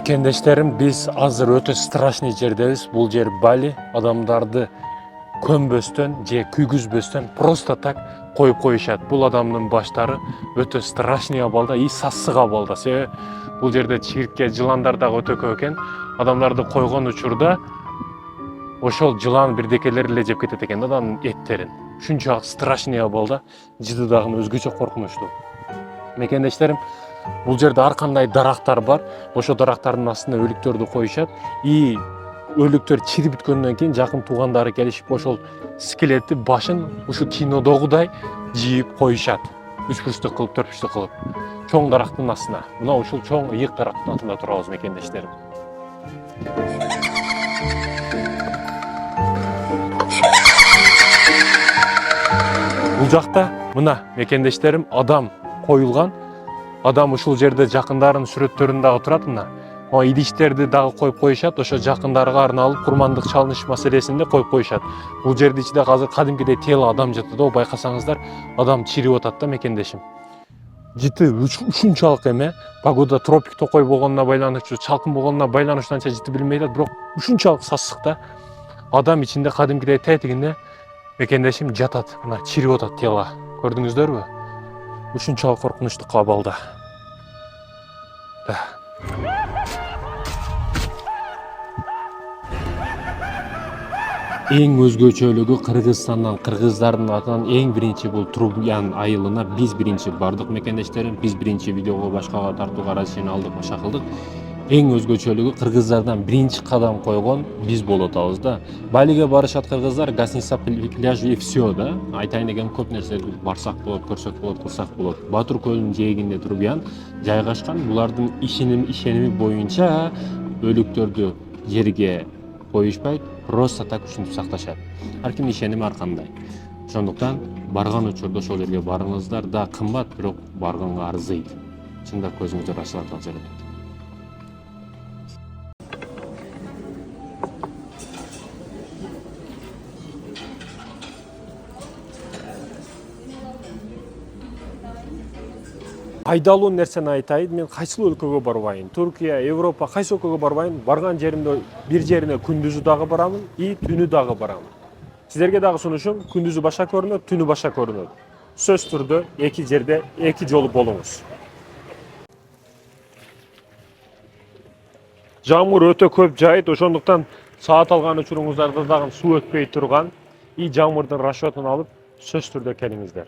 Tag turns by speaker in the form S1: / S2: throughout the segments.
S1: Мекендештерим, биз азыр өтө страшный жердебиз. Бул жер Бали. Адамдарды көнбөстөн же күйгүзбөстөн просто так коюп коюшат. Бул адамдын баштары өтө страшный абалда и сассык абалда. Себеби бул жерде чирикке, жыландар дагы өтө көп экен. Адамдарды койгон учурда ошол жылан бирдекелер эле жеп кетет экен адамдын эттерин. Ушунчалык страшный абалда, жыты дагы өзгөчө коркунучтуу. Мекендештерим, бул жерде ар кандай дарактар бар. Ошо дарактардын астына өлүктөрдү коюшат. И өлүктөр чирип бүткөндөн кийин жакын туугандары келишип ошол скелетти башын ушу кинодогудай жийип коюшат. 3 бурчтук кылып, 4 бурчтук кылып. Чоң дарактын астына. Мына ушул чоң ыйык дарактын астында турабыз, мекендештерим. Бул жакта мына мекендештерим адам коюлган. Адам ушул жерде жакындарынын сүрөттөрүн дагы турат мына. Идиштерди дагы коюп коюшат, ошо жакындарга арналып курмандык чалыныш маселесинде коюп коюшат. Бул жердин ичинде азыр кадимкидей тело адам жатат да, байкасаңыздар, адам чирип атат да, мекендешим. Жыты ушунчалык эме, погода тропик токой болгонуна байланыштуу, чалкын болгонуна байланыштуу анча жыты билинбей атат, бирок ушунчалык сассык да. Адам ичинде кадимкидей тетигинде мекендешим жатат, мына чирип атат тело. Көрдүңүздөрбү? Ушунчалык коркунучтуу абалда. Эң өзгөчөлүгү Кыргызстандан, кыргыздардын атынан эң биринчи бул Трубян айылына биз биринчи бардык, мекендештерим. Биз биринчи видеого башкага тартууга разрешение алдык, башка кылдык. Эң өзгөчөлүгү кыргыздардан биринчи кадам койгон биз болуп атабыз да. Балиге барышат кыргыздар, гостиница, пляж и все да. Айтайын деген көп нерсе барсак болот, көрсөк болот, кылсак болот. Батур көлүнүн жээгинде Трубян жайгашкан. Булардын ишеними боюнча өлүктөрдү жерге коюшпайт, просто так ушинтип сакташат. Ар кимдин ишеними ар кандай. Ошондуктан барган учурда ошол жерге барыңыздар. Да кымбат, бирок барганга арзыйт. Чындап көзүңүздөр ачылат ал жерде. Айдалуу нерсени айтайын, мен кайсыл өлкөгө барбайын? Түркия, Европа, кайсы өлкөгө барбайын? Барган жеримде бир жерине күндүзү дагы барамын, и түнү дагы барамын. Сиздерге дагы сунушум, күндүзү башка көрүнөт, түнү башка көрүнөт. Сөз түрдө эки жерде эки жолу болуңуз. Жамгыр өтө көп жайыт, ошондуктан саат алган учуруңуздарда дагы суу өтпөй турган, и жамгырдын расчетун алып сөз түрдө келиңиздер.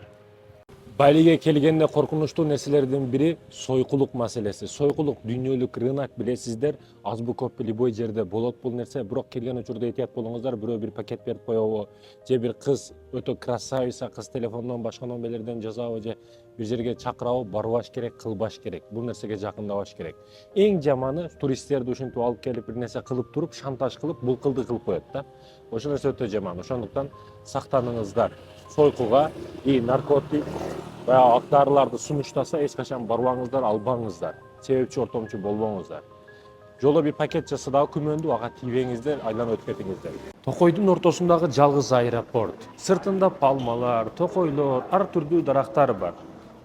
S1: Балиге келгенде коркунучтуу нерселердин бири сойкулук маселеси. Сойкулук дүйнөлүк рынок, билесиздер, азбы көппү любой жерде болот бул нерсе, бирок келген учурда этият болуңуздар, бирөө бир пакет берип коебу, же бир кыз өтө красавица, кыз телефондон башка номерлерден жазабы, же бир жерге чакырабы, барбаш керек, кылбаш керек. Бул нерсеге жакындабаш керек. Эң жаманы туристтерди ушинтип алып келип бир нерсе кылып туруп, шантаж кылып, бул кылды кылып коет да. Ошол нерсе өтө жаман. Ошондуктан сактаныңыздар. Сойкуга и наркотик баягы дарыларды сунуштаса эч качан барбаңыздар, албаңыздар. Себепчи ортомчу болбоңуздар. Жоло бир пакет жаса дагы күмөндүү, ага тийбеңиздер, айланып өтүп кетиңиздер. Токойдун ортосундагы жалгыз аэропорт. Сыртында пальмалар, токойлор, ар түрдүү дарактар бар.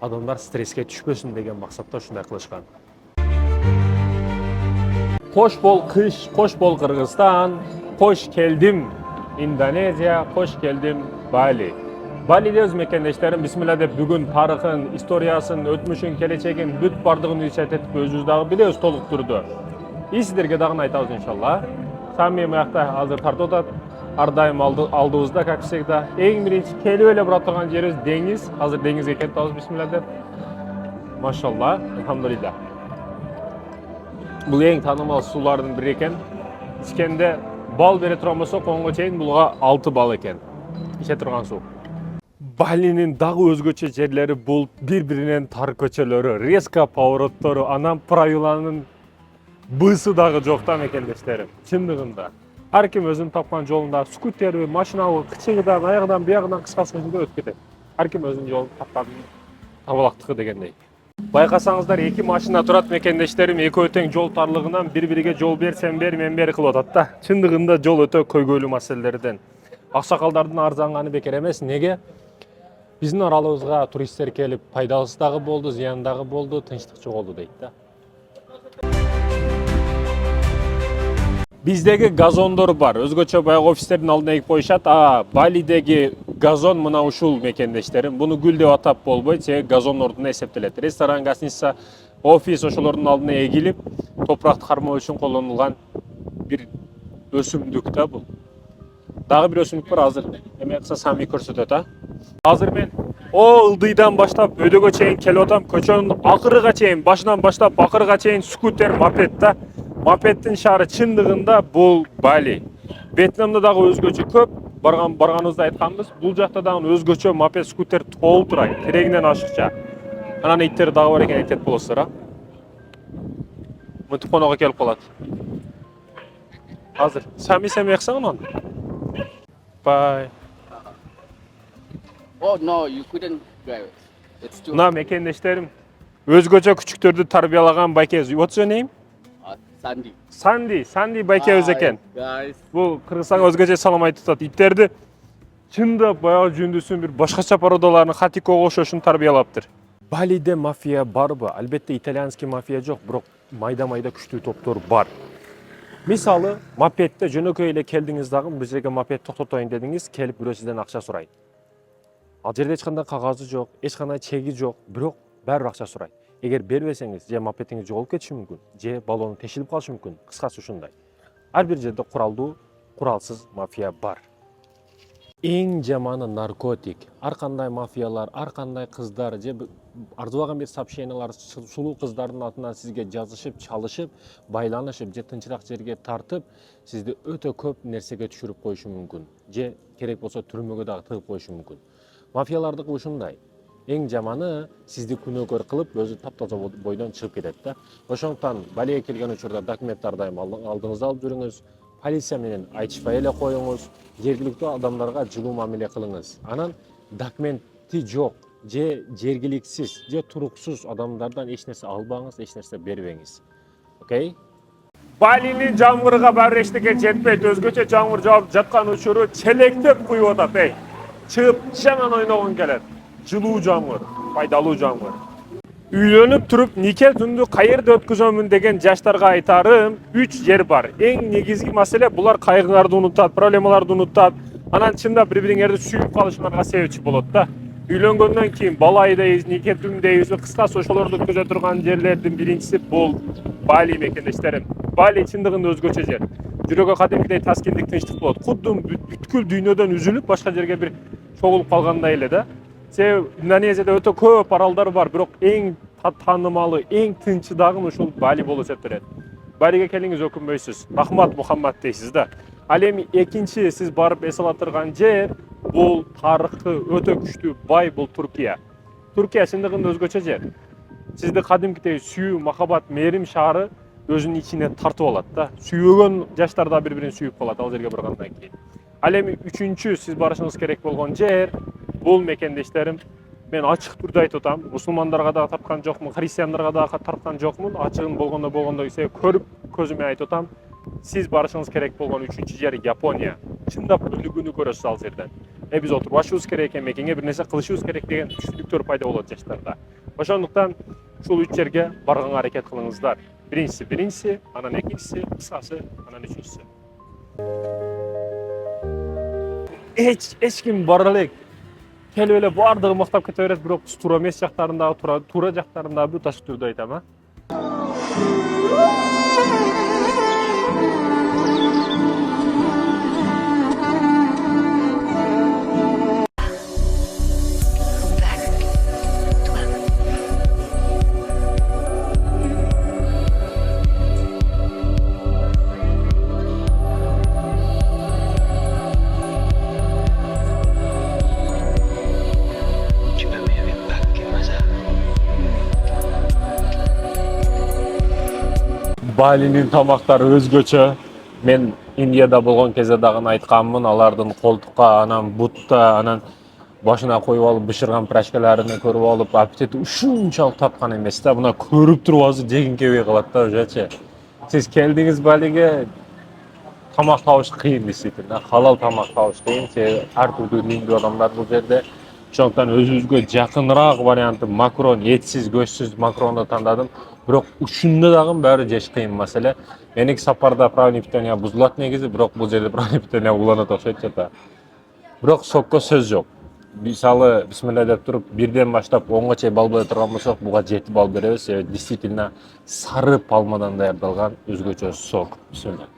S1: Адамдар стресске түшпөсүн деген максатта ушундай кылышкан. Кош бол кыш, кош бол Кыргызстан, кош келдим Индонезия, кош келдим Бали. Балиде өз мекендештерим, бисмилла деп бүгүн тарыхын, историясын, өтмүшүн, келечегин бүт бардыгын ишарат этип өзүбүз дагы билебиз толук түрдө. И сиздерге дагы айтабыз иншалла. Сами маякта азыр тартып атат. Ар дайым алдыбызда, как всегда. Эң биринчи келип эле бара турган жерибиз деңиз. Азыр деңизге кетип атабыз, бисмилла деп. Машалла, алхамдулилlah. Бул эң таанымал суулардын бири экен. Ичкенде бал бере турган болсо, конго чейин булга 6 бал экен. Иче турган суу. Балинин дагы өзгөчө жерлери бул бири-биринен тар көчөлөрү, резко повороттору, анан правиланын бысы дагы жок да, мекендештерим. Чындыгында. Ар ким өзүнүн тапкан жолунда скутерби, машинабы, кычыгыдан, аягынан, биягынан кыскасын өтүп кетет. Ар ким өзүнүн жолун тапкан табалактыкы дегендей. Байкасаңыздар, эки машина турат, мекендештерим, экөө тең жол тарлыгынан бири-бириге жол берсем бер, мен бери кылып атат да. Чындыгында жол өтө көйгөйлүү маселелерден. Аксакалдардын арзанганы бекер эмес. Неге? Биздин аралыбызга туристтер келип, пайдалысы дагы болду, зыяны дагы болду, тынчтык жоголду дейт да. Биздеги газондор бар. Өзгөчө баягы офистердин алдына эгип коюшат. Балидеги газон мына ушул мекендештерим. Буну гүл деп атап болбойт, себеби газон ордуна эсептелет. Ресторан, гостиница, офис ошолордун алдына эгилип, топуракты кармоо үчүн колдонулган бир өсүмдүк да бул. Дагы бир өсүмдүк бар, азыр эме кылса сами көрсөтөт, Азыр мен ылдыйдан баштап өйдөгө чейин келип атам. Көчөнүн акырыга чейин, башынан баштап акырыга чейин скутер, мопед да. Мопеддин шаары чындыгында бул Бали. Вьетнамда дагы өзгөчө көп. Барганыбызда айтканбыз. Бул жакта дагы өзгөчө мопед, скутер толуп турат, керегинен ашыкча. Анан иттер дагы бар экен, айтет болосуздар, Мынтип конокко келип калат. Азыр сами яксаң анан. Bye.
S2: Oh no, you couldn't drive it. It's too.
S1: Мына мекендештерим өзгөчө күчүктөрдү тарбиялаган байке. What's your name?
S2: Sandy.
S1: Sandy байке өз экен.
S2: Guys.
S1: Бул Кыргызстанга өзгөчө салам айтып атат. Иттерди чында баягы жөндүсүн бир башкача породаларын хатикого окшошун тарбиялаптыр. Балиде мафия барбы? Албетте итальянский мафия жок, бирок майда күчтүү топтор бар. Мисалы, мопедде жөнөкөй эле келдиңиз дагы, биз жерге мопед токтотоюн дедиңиз, келип бирөө сизден акча сурайт. Ал жерде эч кандай кагазы жок, эч кандай чеги жок, бирок баары акча сурайт. Эгер бербесеңиз, же мопедиңиз жоголуп кетиши мүмкүн, же баллону тешилип калышы мүмкүн. Кыскасы ушундай. Ар бир жерде куралдуу, куралсыз мафия бар. Эң жаманы наркотик. Ар кандай мафиялар, ар кандай кыздар же арзубаган бир сообщениялар сулуу кыздардын атынан сизге жазышып, чалышып, байланышып же тынчыраак жерге тартып, сизди өтө көп нерсеге түшүрүп коюшу мүмкүн. Же керек болсо түрмөгө дагы тыгып коюшу мүмкүн. Мафиялардыкы ушундай. Эң жаманы сизди күнөөкөр кылып, өзү таптаза бойдон чыгып кетет да. Ошондуктан Балиге келген учурда документтер дайым алдыңызда алып жүрүңүз. Полиция менен айтышпай эле коюңуз. Жергиликтүү адамдарга жылуу мамиле кылыңыз. Анан документи жок, же жергиликсиз, же туруксуз адамдардан эч нерсе албаңыз, эч нерсе бербеңиз. Окей? Балинин жамгырга баары эчтеке жетпейт. Өзгөчө жамгыр жаап жаткан учуру челектеп куюп атат, Чыгып жаман ойногон келет. Жылуу жамгыр, пайдалуу жамгыр. Үйлөнүп туруп нике түндү кайерде өткөзөмүн деген жаштарга айтарым 3 жер бар. Эң негизги маселе булар кайгыларды унутат, проблемаларды унутат. Анан чындап бири-бириңерди сүйүп калышыңарга себепчи болот да. Үйлөнгөндөн кийин бала айдайбыз, нике түндейбиз. Кыскасы ошолорду өткөзө турган жерлердин биринчиси бул Бали мекендештерим. Бали чындыгында өзгөчө жер. Жүрөгкө кадимкидей таскиндик, тынчтык болот. Кудду бүткүл дүйнөдөн үзүлүп башка жерге бир чогулуп калгандай эле да. Себеби Индонезияда өтө көп аралдар бар, бирок эң таанымалы, эң тынчы дагы ушул Бали болуп эсептелет. Балиге келиңиз, өкүнбөйсүз. Рахмат Мухаммад дейсиз да. Ал эми экинчи сиз барып эс ала турган жер бул тарыхы өтө күчтүү бай бул Туркия. Туркия чындыгында өзгөчө жер. Сизди кадимкидей сүйүү, махаббат, мээрим шаары өзүнүн ичине тартып алат да. Сүйөгөн жаштар да бири-бирин сүйүп калат ал жерге баргандан кийин. Ал эми үчүнчү сиз барышыңыз керек болгон жер бул мекендештерим. Мен ачык түрдө айтып атам, мусулмандарга дагы тарткан жокмун, христиандарга дагы тарткан жокмун. Ачыгын болгондой көрүп көзүмө айтып атам. Сиз барышыңыз керек болгон үчүнчү жер Япония. Чындап өнүгүүнү көрөсүз ал жерден. Биз отуруп ашыбыз керек экен, мекенге бир нерсе кылышыбыз керек деген түшүнүктөр пайда болот жаштарда. Ошондуктан ушул 3 жерге барганга аракет кылыңыздар. Биринчиси, анан экинчиси, кыскасы, анан үчүнчүсү. Эч ким бара элек. Келип эле баардыгы мактап кете берет, бирок туура эмес жактарындагы, туура жактарындагы бүт ачык түрдө айтам, Балинин тамактары өзгөчө. Мен Индияда болгон кезде дагы айтканмын, алардын колтукка, анан бутта, анан башына коюп алып бышырган прачкаларын көрүп алып, аппетити ушунчалык тапкан эмес да. Мына көрүп туруп азыр жегин келбей калат да ужачы. Сиз келдиңиз Балиге, тамак табыш кыйын действительно. Халал тамак табыш кыйын. Ар түрдүү дүйнөдө адамдар бул жерде. Ошондуктан өзүбүзгө жакыныраак варианты макрон, этсиз, көчсүз макронду тандадым. Бирок ушунда дагы баары жеш кыйын маселе. Меники сапарда правильный питание бузулат негизи, бирок бул жерде правильный питание уланат окшойт жата. Бирок сокко сөз жок. Мисалы, бисмилла деп туруп, бирден баштап 10га чейин бал бере турган болсок, буга 7 бал беребиз. Действительно сары палмадан даярдалган өзгөчө сок. Бисмилла.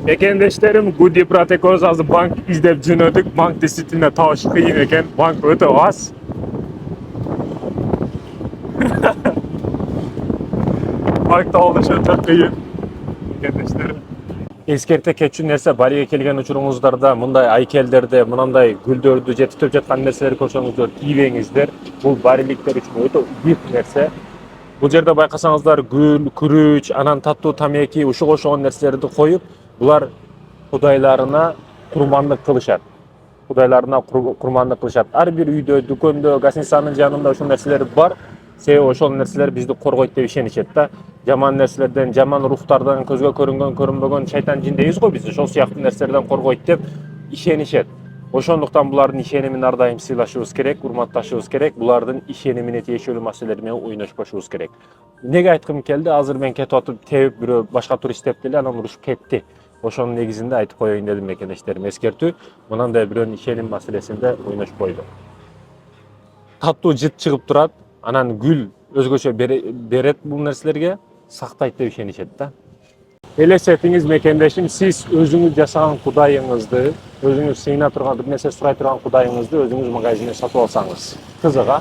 S1: Мекендештерим, Goody Protecoz азыр банк издеп жөнөдүк. Банк действительно табыш кыйын экен. Банк өтө аз. Банк табыш өтө кыйын. Мекендештерим. Эскерте кетчү нерсе, Балиге келген учуруңуздарда мындай айкелдерде, мындай гүлдөрдү жетиштирип жаткан нерселерди көрсөңүздөр, тийбеңиздер. Бул бариликтер үчүн өтө бир нерсе. Бул жерде байкасаңыздар, гүл, күрүч, анан таттуу тамеки, ушуга окшогон нерселерди коюп, булар кудайларына курмандык кылышат. Кудайларына курмандык кылышат. Ар бир үйдө, дүкөндө, гостиницанын жанында ошол нерселер бар. Себеби ошол нерселер бизди коргойт деп ишенишет да. Жаман нерселерден, жаман рухтардан, көзгө көрүнгөн, көрүнбөгөн шайтан жин дейбиз го биз. Ошол сыяктуу нерселерден коргойт деп ишенишет. Ошондуктан булардын ишенимин ар дайым сыйлашыбыз керек, урматташыбыз керек. Булардын ишенимине тиешелүү маселелер менен ойношпошубуз керек. Неге айткым келди? Азыр мен кетип атып, тебип бирөө башка турист деп деле анан урушуп кетти. Ошонун негизинде айтып коеюн дедим мекендештерим. Эскертүү, мынандай бирөөнүн ишеним маселесинде ойношпойлу. Таттуу жыт чыгып турат, анан гүл өзгөчө берет бул нерселерге, сактайт деп ишенишет да. Элестетиңиз мекендешим, сиз өзүңүз жашаган кудайыңызды, өзүңүз сыйына турган бир нерсе сурай турган кудайыңызды өзүңүз магазинде сатып алсаңыз. Кызык,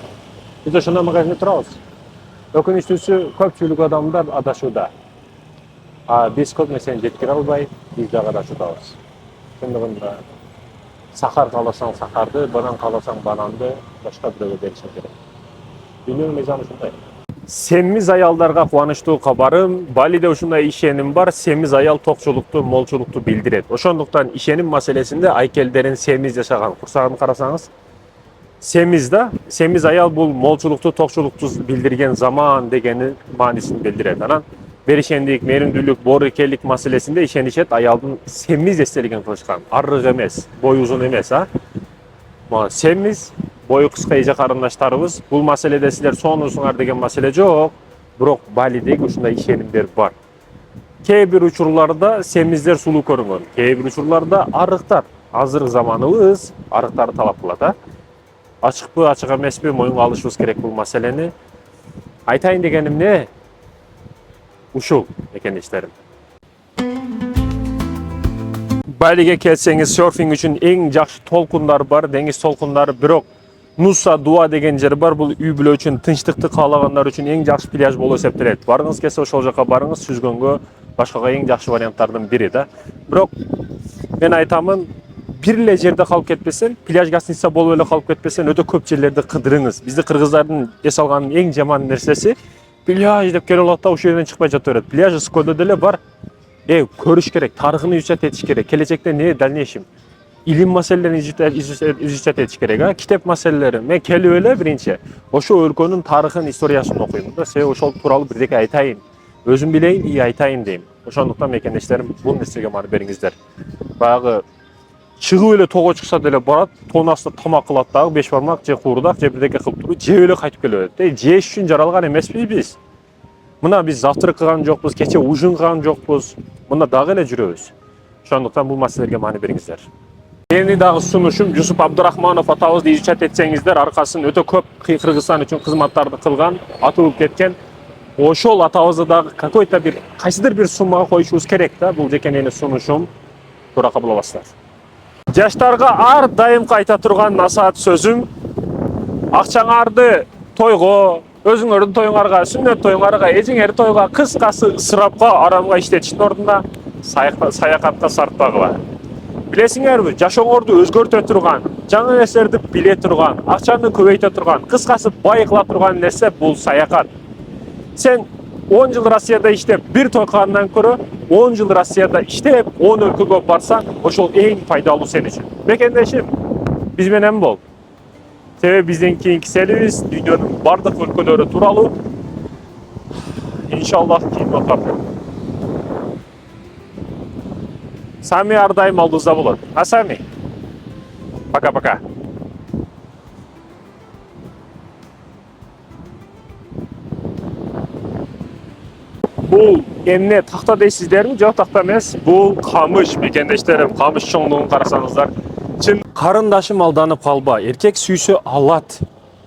S1: биз ошондой магазинде турабыз. Өкүнүчтүүсү, көпчүлүк адамдар адашууда. Биз көп нерсени жеткире албай, биз дагы адашуудабыз. Чындыгында сахар кааласаң сахарды, банан кааласаң бананды башка бирөөгө беришиң керек. Дүйнөнүн мыйзамы ушундай. Семиз аялдарга кубанычтуу кабарым, Балиде ушундай ишеним бар, семиз аял токчулукту, молчулукту билдирет. Ошондуктан ишеним маселесинде айкелдерин семиз жашаган курсагын карасаңыз, семиз аял бул молчулукту, токчулукту билдирген заман дегени маанисин билдирет. Анан беришендик, мээримдүүлүк, боорукелик маселесинде ишенишет, аялдын семиз эстелигин кылышкан. Арык эмес, бою узун эмес, семиз бою кыска эже карындаштарыбыз. Бул маселеде силер сонусуңар деген маселе жок, бирок Балидеги ушундай ишенимдер бар. Кээ бир учурларда семиздер сулуу көрүнгөн, кээ бир учурларда арыктар. Азыркы заманыбыз арыктарды талап кылат, Ачыкпы, ачык эмеспи, моюнга алышыбыз керек бул маселени. Айтайын дегеним эмне? Ушул мекендештерим. Балиге келсеңиз, серфинг үчүн эң жакшы толкундар бар, деңиз толкундары, бирок Нуса Дуа деген жер бар. Бул үй бүлө үчүн, тынчтыкты каалагандар үчүн эң жакшы пляж болуп эсептелет. Барыңыз келсе ошол жака барыңыз, сүзгөнгө башкага эң жакшы варианттардын бири да. Бирок мен айтамын, бир эле жерде калып кетпесең, пляж гостиница болуп эле калып кетпесең, өтө көп жерлерди кыдырыңыз. Бизди кыргыздардын эс алганын эң жаман нерсеси пляж деп келип алат да ошол жерден чыкпай жата берет. Пляж Сколдо деле бар. Көрүш керек, тарыхын изучать этиш керек. Келечекте не дальнейшем? Илим маселелерин изучать этиш керек, китеп маселелери. Мен келип эле биринчи ошол өлкөнүн тарыхын, историясын окуйм да. Себеби ошол тууралуу бирдеке айтайын. Өзүм билейин, айтайын дейм. Ошондуктан мекендештерим, бул нерсеге маани бериңиздер. Баягы чыгып эле тоого чыкса деле барат, тоонун астында тамак кылат дагы, беш бармак же куурдак же бирдеке кылып туруп, жеп эле кайтып келип берет. Жеш үчүн жаралган эмеспиз биз. Мына биз завтрак кылган жокпуз, кече ужин кылган жокпуз. Мында дагы эле жүрөбүз. Ошондуктан бул маселелерге маани бериңиздер. Мени дагы сунушум Жусуп Абдурахманов атабызды изучать этсеңиздер, аркасын өтө көп Кыргызстан үчүн кызматтарды кылган, атылып кеткен. Ошол атабызды дагы какой-то бир кайсыдыр бир суммага коюшубуз керек да. Бул жеке менин сунушум. Туура кабыл аласыздар. Жаштарга ар дайым кайта турган насаат сөзүм: акчаңарды тойго, өзүңөрдүн тоюңарга, сүннөт тоюңарга, эжиңер тойго, кыскасы ысырапка, арамга иштетиштин ордуна саякатка сарптагыла. Билесиңерби, жашооңорду өзгөртө турган, жаңы нерселерди биле турган, акчаны көбөйтө турган, кыскасы бай кыла турган нерсе бул саякат. Сен 10 жыл Россияда иштеп, бир той кылгандан көрө 10 жыл Россияда иштеп, 10 өлкөгө барсаң, ошол эң пайдалуу сен үчүн. Мекендешим, биз менен бол. Себеби биздин кийинки селибиз дүйнөнүн бардык өлкөлөрү тууралуу. Иншаллах кийин отап. Сами ар дайым алдыбызда болот. Сами. Пока-пока. Бул эмне такта дейсиздерби? Жок, такта эмес. Бул камыш мекендештерим. Камыш чоңдугун карасаңыздар. Чын карындашым алданып калба. Эркек сүйсө алат,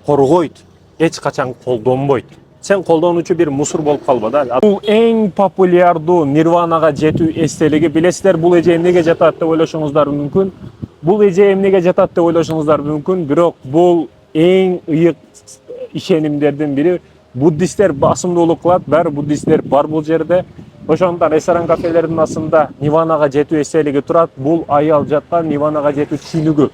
S1: коргойт, эч качан колдонбойт. Сен колдонуучу бир мусор болуп калба да. Бул эң популярдуу Нирванага жетүү эстелиги. Билесиздер, бул эже эмнеге жатат деп ойлошуңуздар мүмкүн. Бул эже эмнеге жатат деп ойлошуңуздар мүмкүн. Бирок бул эң ыйык ишенимдердин бири. Буддисттер басымдуулук кылат, баары буддисттер бар бул жерде. Ошондуктан ресторан кафелердин астында Нирванага жетүү эстелиги турат. Бул аял жаткан Нирванага жетүү түшүнүгү.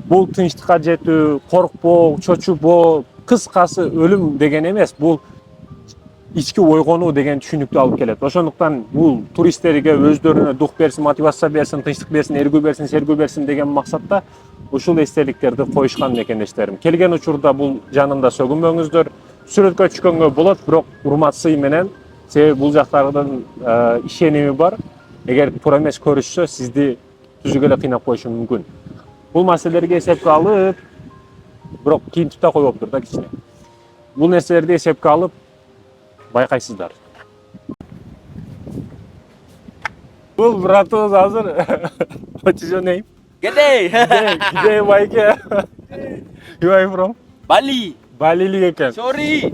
S1: Бул тынчтыкка жетүү, коркпоо, чочупоо, кыскасы өлүм деген эмес. Бул ички ойгонуу деген түшүнүктү алып келет. Ошондуктан бул туристтерге өздөрүнө дух берсин, мотивация берсин, тынчтык берсин, эргүү берсин, сергүү берсин деген максатта ушул эстеликтерди коюшкан мекендештерим. Келген учурда бул жанында сөгүнбөңүздөр. Сүрөткө түшкөнгө болот, бирок урмат сый менен, себеби бул жактардын ишеними бар. Эгер туура эмес көрүшсө, сизди түзүгө эле кыйнап коюшу мүмкүн. Бул маселелерге эсепке алып, бирок кийинтип да коюптур да кичине. Бул нерселерди эсепке алып байкайсыздар. Бул братыбыз азыр. What is your name?
S2: Good day.
S1: G'day, Майке. You are from?
S2: Bali.
S1: Балилик экен.
S2: Sorry.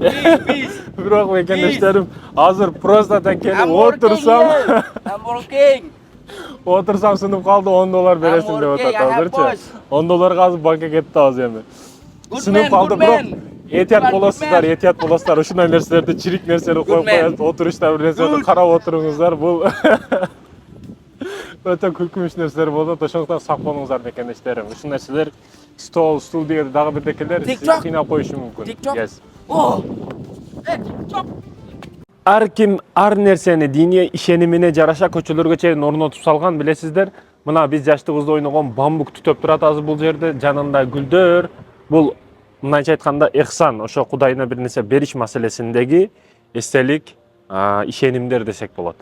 S2: Please.
S1: Бирок мекендештерим азыр просто так келип
S2: I'm working
S1: отурсам,
S2: here. I'm working.
S1: отурсам сынып калды, $10 бересиң деп атат азырчы. $10 азыр банкка кетти азыр эми. Сынып калды, бирок этият болосуздар, этият болосуздар. Ушундай нерселерди, чирик нерселерди коюп коесуз, отурушта бир нерселерди карап отуруңуздар. Бул өтө күлкүнүч нерселер болот. Ошондуктан сак болуңуздар мекендештерим. Ушул нерселер стул деген дагы бирдекелер сизди кыйнап коюшу мүмкүн. Yes. Ар ким ар нерсени диний ишенимине жараша көчөлөргө чейин орнотуп салган, билесиздер. Мына биз жаштыгыбызда ойногон бамбук түтөп турат азыр бул жерде, жанында гүлдөр. Бул мындайча айтканда эхсан, ошо Кудайына бир нерсе бериш маселесиндеги эстелик, ишенимдер десек болот.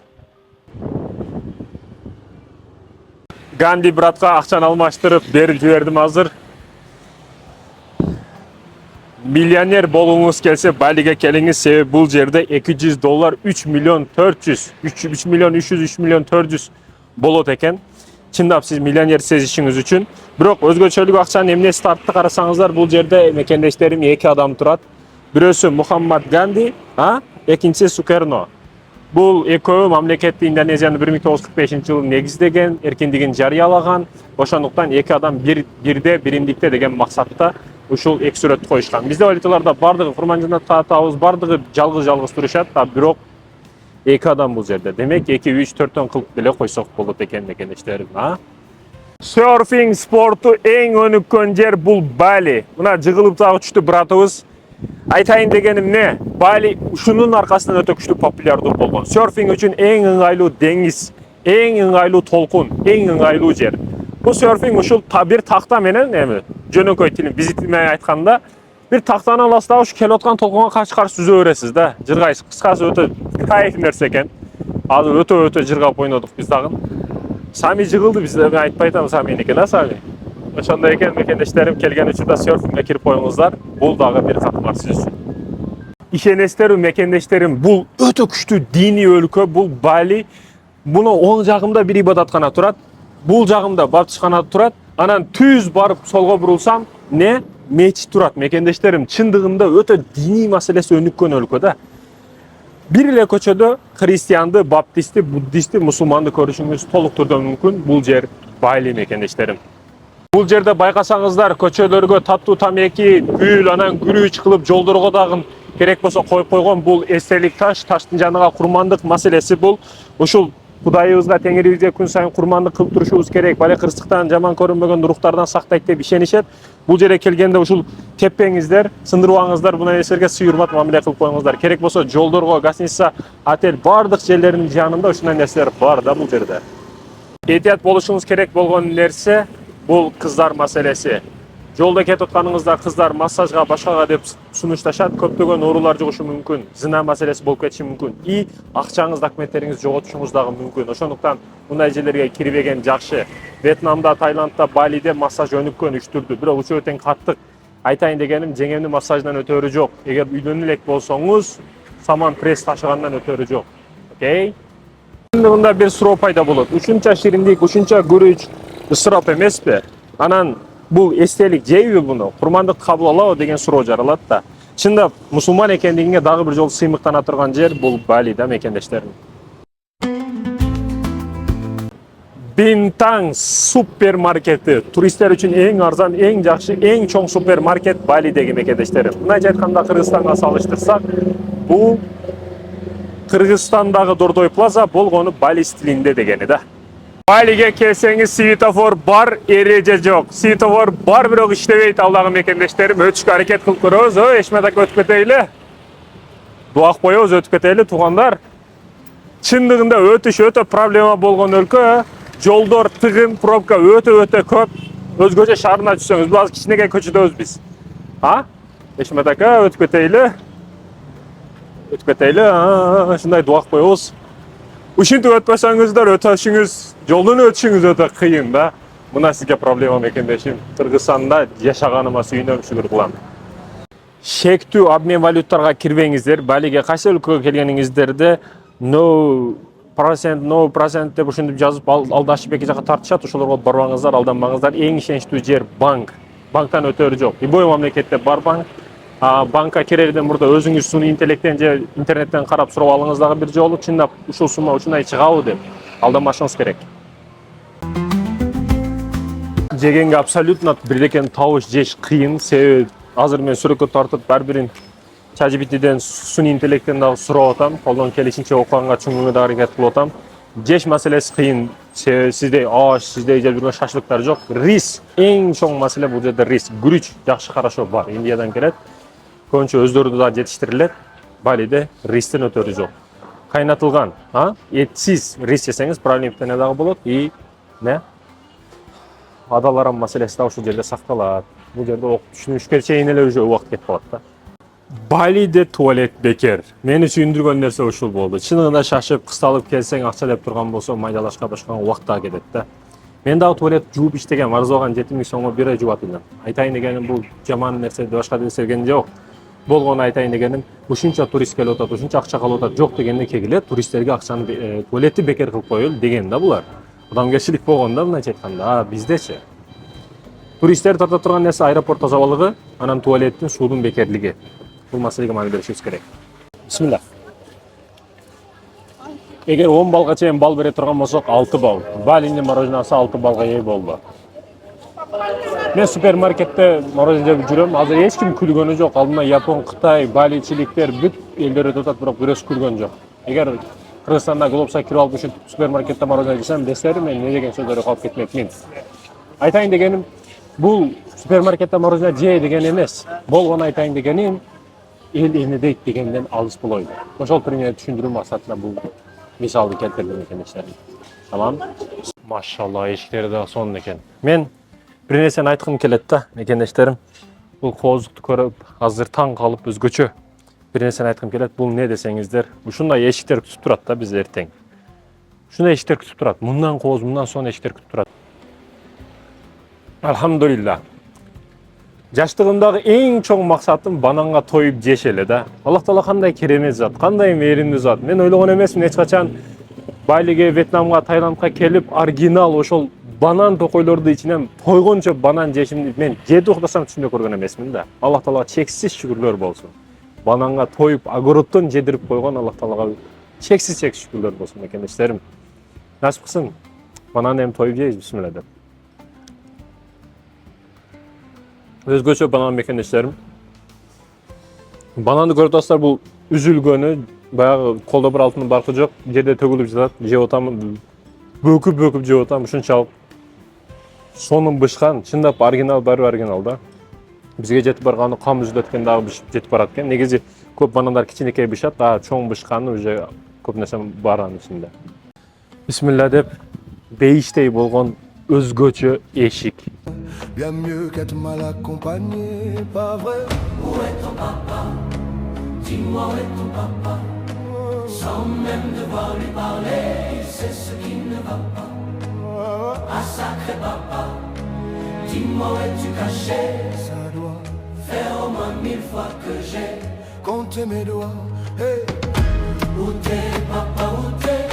S1: Ганди братка акчаны алмаштырып берип жибердим азыр. Миллионер болуңуз келсе Балиге келиңиз, себеби бул жерде $200, 3 миллион 400, 3 миллион 300, 3 миллион 400 болот экен. Чындап сиз миллионер сезишиңиз үчүн. Бирок өзгөчөлүк акчанын эмнеси тартты карасаңыздар, бул жерде мекендештерим 2 адам турат. Бирөөсү Мухаммад Ганди, экинчиси Сукерно. Бул экөө мамлекетти Индонезияны 1945-жылы негиздеген, эркиндигин жарыялаган. Ошондуктан 2 адам бирде, бириндикте деген максатта ушул эки сүрөттү коюшкан. Бизде валюталарда бардыгы Курманжында таатабыз, бардыгы жалгыз турушат, бирок 2 адам бул жерде. Демек 2, 3, 4төн кылып деле койсок болот экен мекендештерим. Серфинг спорту эң өнүккөн жер бул Бали. Мына жыгылып дагы түштү братыбыз. Айтайын дегеним не? Бали ушунун аркасынан өтө күчтүү популярдуу болгон. Серфинг үчүн эң ыңгайлуу деңиз, эң ыңгайлуу толкун, эң ыңгайлуу жер. Бул серфинг ушул бир такта менен жөнөкөй тилин биздин менен айтканда бир тактаны аласыз да, ушу келип аткан толкунга каршы жүзө бересиз да, жыргайсыз. Кыскасы өтө кайф нерсе экен. Азыр өтө жыргап ойнодук биз дагы. Сами жыгылды, биз да айтпай атам Саминики да Сами. Ошондой экен мекендештерим, келген учурда серфингге кирип коюңуздар. Бул дагы бир катмар сиз үчүн. Ишенесиздерби мекендештерим, бул өтө күчтүү диний өлкө, бул Бали. Муну оң жагымда бир ибадаткана турат, бул жагымда баптышкана турат. Анан түз барып солго бурулсам, мечит турат мекендештерим. Чындыгында өтө диний маселеси өнүккөн өлкө да. Бир эле көчөдө христианды, баптистти, буддистти, мусулманды көрүшүңүз толук түрдө мүмкүн. Бул жер Бали мекендештерим. Бул жерде байкасаңыздар, көчөлөргө таттуу тамеки, гүл, анан күрүч кылып жолдорго дагы керек болсо коюп койгон бул эстелик таш, таштын жанына курмандык маселеси бул. Ушул Кудайыбызга, Теңирибизге күн сайын курмандык кылып турушубуз керек. Бали кырсыктан, жаман көрүнбөгөн рухтардан сактайт деп ишенишет. Бул жерге келгенде ушул теппеңиздер, сындырбаңыздар, буна нерселерге сый урмат мамиле кылып коюңуздар. Керек болсо жолдорго, гостиница, отель бардык жерлеринин жанында ушундай нерселер бар да бул жерде. Этият болушуңуз керек болгон нерсе бул кыздар маселеси. Жолда кетип атканыңызда кыздар массажга башкага деп сунушташат, көптөгөн оорулар жугушу мүмкүн, зына маселеси болуп кетиши мүмкүн и акчаңыз, документтериңизди жоготушуңуз дагы мүмкүн. Ошондуктан мындай жерлерге кирбеген жакшы. Вьетнамда, Тайландда, Балиде массаж өнүккөн үч түрдүү. Бирок үчөө тең каттык. Айтайын дегеним, жеңемдин массажынан өтөрү жок. Эгер үйлөнө элек болсоңуз, саман пресс ташыгандан өтөрү жок. Окей? Чындыгында бир суроо пайда болот. Ушунча шириндик, ушунча көрүүч ысырап эмеспи? Анан бул эстелик жейби буну? Курмандык кабыл алабы деген суроо жаралат да. Чындап, мусулман экендигиңе дагы бир жолу сыймыктана турган жер бул Бали да, мекендештерим. Бинтаң супермаркети туристтер үчүн эң арзан, эң жакшы, эң чоң супермаркет Балидеги, мекендештерим. Мындайча айтканда, Кыргызстанга салыштырсак, бул Кыргызстандагы Дордой плаза болгону Бали стилинде дегени да. Балиге келсеңиз, светофор бар, эреже жок. Светофор бар, бирок иштебейт. Ал дагы, мекендештерим, өтүшкө аракет кылып көрөбүз. Эшмет ака, өтүп кетейли. Дуак коебуз, өтүп кетейли, туугандар. Чындыгында өтүш өтө проблема болгон өлкө. Жолдор тыгын, пробка өтө көп. Өзгөчө шаарына түшсөңүз, биз азыр кичинекей көчөдөбүз биз. Эшмет ака, өтүп кетейли. Өтүп кетейли. Ушундай дуак коебуз. Ушинтип өтпөсөңүздөр, өтүшүңүз, жолдон өтүшүңүз өтө кыйын да. Мына сизге проблема, мекендешим. Кыргызстанда жашаганыма сүйүнөм, шүгүр кылам. Шектүү обмен валюталарга кирбеңиздер. Балиге кайсы өлкөгө келгениңиздерде no процент деп ушинтип жазып алдашып эки жака тартышат. Ошолорго барбаңыздар, алданбаңыздар. Эң ишеничтүү жер банк. Банктан өтөрү жок. Любой мамлекетте бар банк. Банка кирерден мурда өзүңүз сунуй интеллекттен же интернеттен карап сурап алыңыз дагы бир жолу, чындап ушул сумма ушундай чыгабы деп алданбашыңыз керек. Жегенге абсолютно бирдекени табыш жеш кыйын. Себеби азыр мен сүрөккө тартып ар бирин ChatGPT'ден сунуй интеллекттен дагы сурап атам. Колдон келишинче окуганга чоңууга дагы аракет кылып атам. Жеш маселеси кыйын. Сизде аш, сизде жүргөн шашлыктар жок. Рис эң чоң маселе бул жерде рис. Гүрүч жакшы хорошо бар. Индиядан келет. Көбүнчө өздөрү да жетиштирилет. Балиде ристен өтөрү жок. Кайнатылган, этсиз рис жесеңиз проблема дагы болот и адаларам маселеси да ушул жерде сакталат. Бул жерде түшүнүшкө чейин эле уже убакыт кетип калат да. Балиде туалет бекер. Мени сүйүндүргөн нерсе ушул болду. Чынында шашып, кысталып келсең, акча деп турган болсо, майдалашка башкага убакыт да кетет да. Мен дагы туалет жууп иштеген, арзаган 7000 сомго бир ай жуат элем. Айтайын дегеним, бул жаман нерсе, башка нерсе жок. Болгону айтайын дегеним, ушунча турист келип атат, ушунча акча калып атат, жок дегенде кегилет, туристтерге акчаны туалетти бекер кылып коелу деген да булар. Адамгерчилик болгондо мындайча айтканда, биздечи. Туристтер тарта турган нерсе аэропорт тазалыгы, анан туалеттин, суудун бекерлиги. Бул маселеге маани беришибиз керек. Бисмилlah. Эгер 10 балга чейин бал бере турган болсок, 6 бал. Балинин мороженасы 6 балга ээ болду. Мен супермаркетте мороженое жеп жүрөм. Азыр эч ким күлгөнү жок. Алдымда Япон, Кытай, баличиликтер бүт элдер өтүп атат, бирок бирөөсү күлгөн жок. Эгер Кыргызстанда глобуска кирип алып ушинтип супермаркетте мороженое жесем, дестерим мен не деген сөздөрдү калып кетмекмин. Айтайын дегеним, бул супермаркетте мороженое жей деген эмес. Болгону айтайын дегеним, эл эмнедейт дегенден алыс болойлу. Ошол пример түшүндүрүү максатында бул мисалды келтирдим экенчилерим. Тамам. Машалла, эшиктери дагы сонун экен. Мен бир нерсени айткым келет да, мекендештерим. Бул кооздукту көрүп, азыр таң калып өзгөчө бир нерсени айткым келет. Бул не десеңиздер, ушундай эшиктер күтүп турат да бизди эртең. Ушундай эшиктер күтүп турат. Мындан кооз, мындан сонун эшиктер күтүп турат. Алхамдулилла. Жаштыгымдагы эң чоң максатым бананга тоюп жеш эле да. Аллах Таала кандай керемет зат, кандай мээримдүү зат. Мен ойлогон эмесмин эч качан Балиге, Вьетнамга, Тайландга келип оригинал ошол банан токойлорду ичинен тойгончо банан жешимди мен жети уктасам түшүндө көргөн эмесмин да. Аллах Таалага чексиз шүгүрлөр болсун. Бананга тоюп, огороддон жедирип койгон Аллах Таалага чексиз шүгүрлөр болсун мекендештерим. Насип кылсын. Банан эми тоюп жейбиз, бисмилла деп. Өзгөчө банан мекендештерим. Бананды көрүп атасыздар, бул үзүлгөнү, баягы колдо бир алтын баркы жок, жерде төгүлүп жатат. Жеп атам, бөкүп жеп атам, ушунчалык сонун бышкан, чындап оригинал, баары оригинал да. Бизге жетип барганы кам үзүлөткөн дагы жетип барат экен. Негизи көп банандар кичинекей бышат, чоң бышканы уже көп нерсе бар анын ичинде. Бисмилла деп бейиштей болгон өзгөчө эшик.
S3: bien mieux qu'être mal accompagné, pas vrai?
S4: Où est ton papa? Dis-moi où est ton papa? Sans même devoir lui parler, il sait ce qui ne va pas. Ah sacré papa, dis-moi où es-tu caché?
S3: Ça doit
S4: Faire au moins 1000 fois que j'ai
S3: compter mes doigts. Hey.
S4: Où t'es papa, où t'es?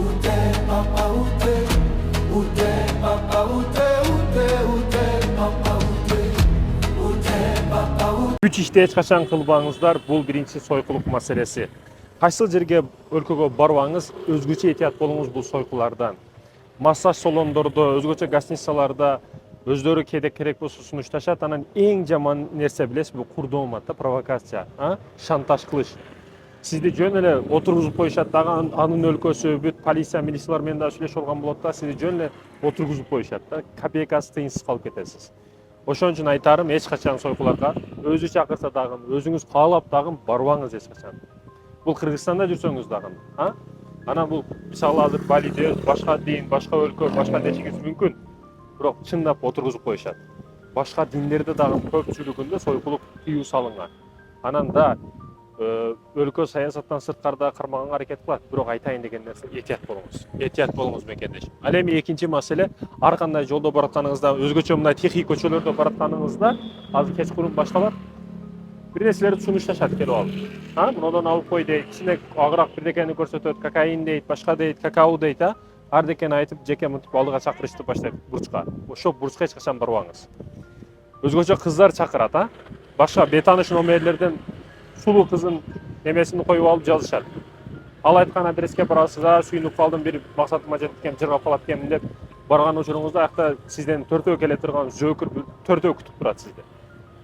S3: Où t'es, papa, où t'es? Où t'es, papa, où t'es? Où t'es, où t'es, papa, où t'es?
S4: Où t'es papa, où
S1: Üç işti eç kaçan kılbağınızlar, bu birinci soykuluk meselesi. Kaysı жерге өлкөгө барбаңыз, өзгөчө этият болуңуз бул сойкулардан. Массаж салондордо, өзгөчө гостиницаларда өздөрү кээде керек болсо сунушташат. Анан эң жаман нерсе билесиз, бул курдоомат да, провокация, шантаж кылыш. Сизди жөн эле отургузуп коюшат дагы, анын өлкөсү бүт полиция, милициялар менен да сүйлөшүп алган болот да, сизди жөн эле отургузуп коюшат да, копейкасы тыйынсыз калып кетесиз. Ошон үчүн айтарым, эч качан сойкуларга өзү чакырса дагы, өзүңүз каалап дагы барбаңыз эч качан. Бул Кыргызстанда жүрсөңүз дагы, Анан бул мисалы азыр Балиде, башка дин, башка өлкө, башка нечегиз мүмкүн. Бирок чындап отургузуп коюшат. Башка диндерде дагы көпчүлүгүндө сойкулук тыюу салынган. Анан да өлкө саясаттан сырткарда кармаганга аракет кылат. Бирок айтайын деген нерсе, этият болуңуз. Этият болуңуз мекендеш. Ал эми экинчи маселе, ар кандай жолдо баратканыңызда, өзгөчө мындай тихий көчөлөрдө баратканыңызда, азыр кечкурун башталат. Бир нерселерди сунушташат келип алып. Мындан алып кой дейт, ичине агыраак бирдекени көрсөтөт, кокаин дейт, башка дейт, какао дейт, ардекени айтып, жеке мынтип алдыга чакырышты баштайт бурчка. Ошол бурчка эч качан барбаңыз. Өзгөчө кыздар чакырат, башка бетаныш номерлерден сулуу кыздын немесин коюп алып жазышат. Ал айткан адреске барасыз, сүйүнүп калдым, бир максатыма жетип келем, жыргап калат экенмин деп барган учуруңузда аякта сизден төртөө келе турган жөөкүр төртөө күтүп турат сизди.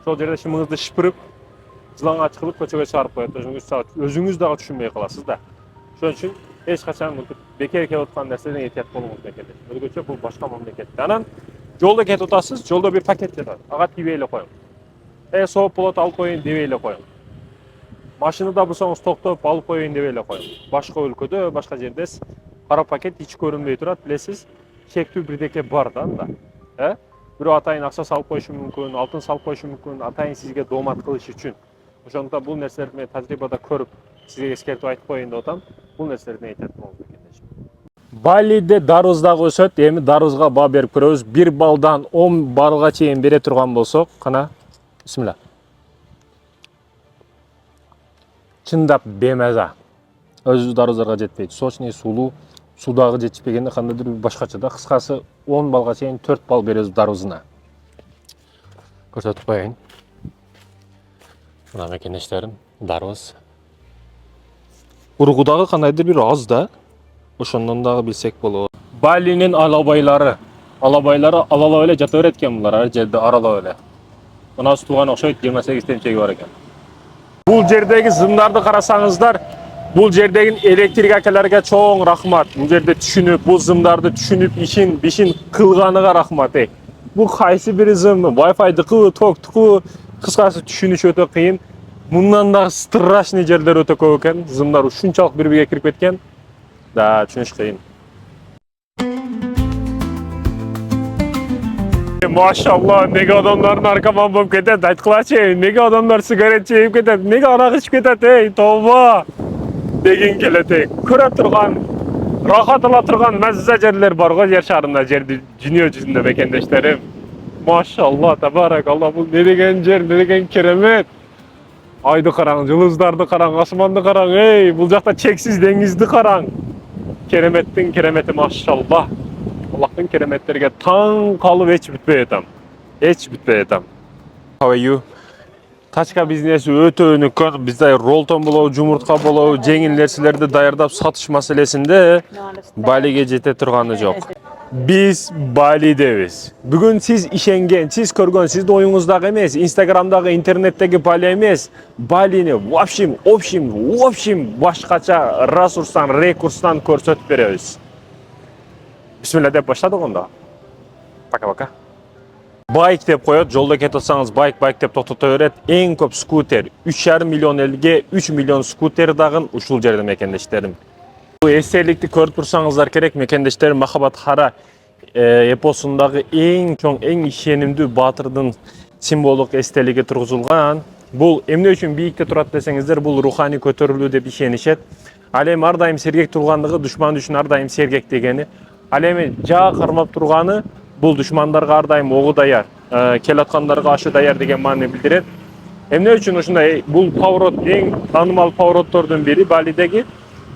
S1: Ошол жерде шымыңызды шыпырып, жылаңач кылып көчөгө чыгарып коет. Өзүңүз дагы түшүнбөй каласыз да. Ошон үчүн эч качан мынтип бекер келип аткан нерседен этият болуңуз мекендеш. Өзгөчө бул башка мамлекетте. Анан жолдо кетип атасыз, жолдо бир пакет жатат. Ага тийбей эле коюң. Сооп болот, алып коюн дебей эле коюң. Машинада булсаңыз токтоп алып коюн дебей эле коюң. Башка өлкөдө, башка жерде кара пакет ич көрүнбөй турат, билесиз, чектүү бирдеке бар да анда. Бирөө атайын акча салып коюшу мүмкүн, алтын салып коюшу мүмкүн, атайын сизге доомат кылыш үчүн. Ошондуктан бул нерселерди мен тажрыйбада көрүп, сизге эскертип айтып коеюн деп атам. Бул нерселерден этият болуңуз мекендеш. Балиде даруз дагы өсөт. Эми дарузга баа берип көрөбүз. 1 балдан 10 балга чейин бере турган болсок, кана, бисмилла. Чындап бемаза. Өзү даруздарга жетпейт. Сочный, сулуу, судагы жетишпегенде кандайдыр башкача да. Кыскасы 10 балга чейин 4 бал беребиз дарузуна. Көрсөтүп коеюн. Мына мекендештерим, даруз. Ургу дагы кандайдыр бир аз да. Ошондон дагы билсек болот. Балинин алабайлары. Алабайлары алалап эле жата берет экен булар, ар жерде аралап эле. Мына тууган окшойт, 28 темчеги бар экен. Бул жердеги зымдарды карасаңыздар, бул жердеги электрик акелерге чоң рахмат. Бул жерде түшүнүп, бул зымдарды түшүнүп, бишин кылганыга рахмат. Бул кайсы бир зым, Wi-Fi-дыкы, токтуку, кыскасы түшүнүш өтө кыйын. Мындан дагы страшный жерлер өтө көп экен. Зымдар ушунчалык бири-бириге кирип кеткен. Да, түшүнүш кыйын. Машалла, неге адамдар наркоман болуп кетет, айткылачы, неге адамдар сигарет чегип кетет, неге арак ичип кетет, тооба деген келет. Көрө турган, рахат ала турган мазза жерлер бар го жер шарында, жерди дүйнө жүзүндө мекендештерим. Машалла, табаракалла, бул не деген жер, не деген керемет. Айды караң, жылдыздарды караң, асманды караң, бул жакта чексиз деңизди караң. Кереметтин керемети, машалла. Аллахтын кереметтерге таң калып эч бүтпөй атам. Эч бүтпөй атам. How are you? Тачка бизнеси өтө өнүккөн. Бизде ролтон болобу, жумуртка болобу, жеңил нерселерди даярдап сатыш маселесинде Балиге жете турганы жок. Биз Балидебиз. Бүгүн сиз ишенген, сиз көргөн, сиздин оюңуздагы эмес, Инстаграмдагы, интернеттеги Бали эмес, Балини в общем башкача ракурстан көрсөтүп беребиз. Бисмилла деп баштадык онда. Пока-пока. Байк деп коет, жолдо кетип атсаңыз байк деп токтото берет. Эң көп скутер, 3,5 миллион элге 3 миллион скутер дагы ушул жерде мекендештерим. Бул эстеликти көрүп турсаңыздар керек, мекендештерим, махабат хара эпосундагы эң чоң, эң ишенимдүү баатырдын символдук эстелиги тургузулган. Бул эмне үчүн бийикте турат десеңиздер, бул руханий көтөрүлүү деп ишенишет. Ал эми ар дайым сергек тургандыгы душман үчүн ар дайым сергек дегени. Ал эми жаа кармап турганы бул душмандарга ар дайым огу даяр, келаткандарга ашы даяр деген маани билдирет. Эмне үчүн ушундай бул поворот эң таанымал повороттордун бири Балидеги.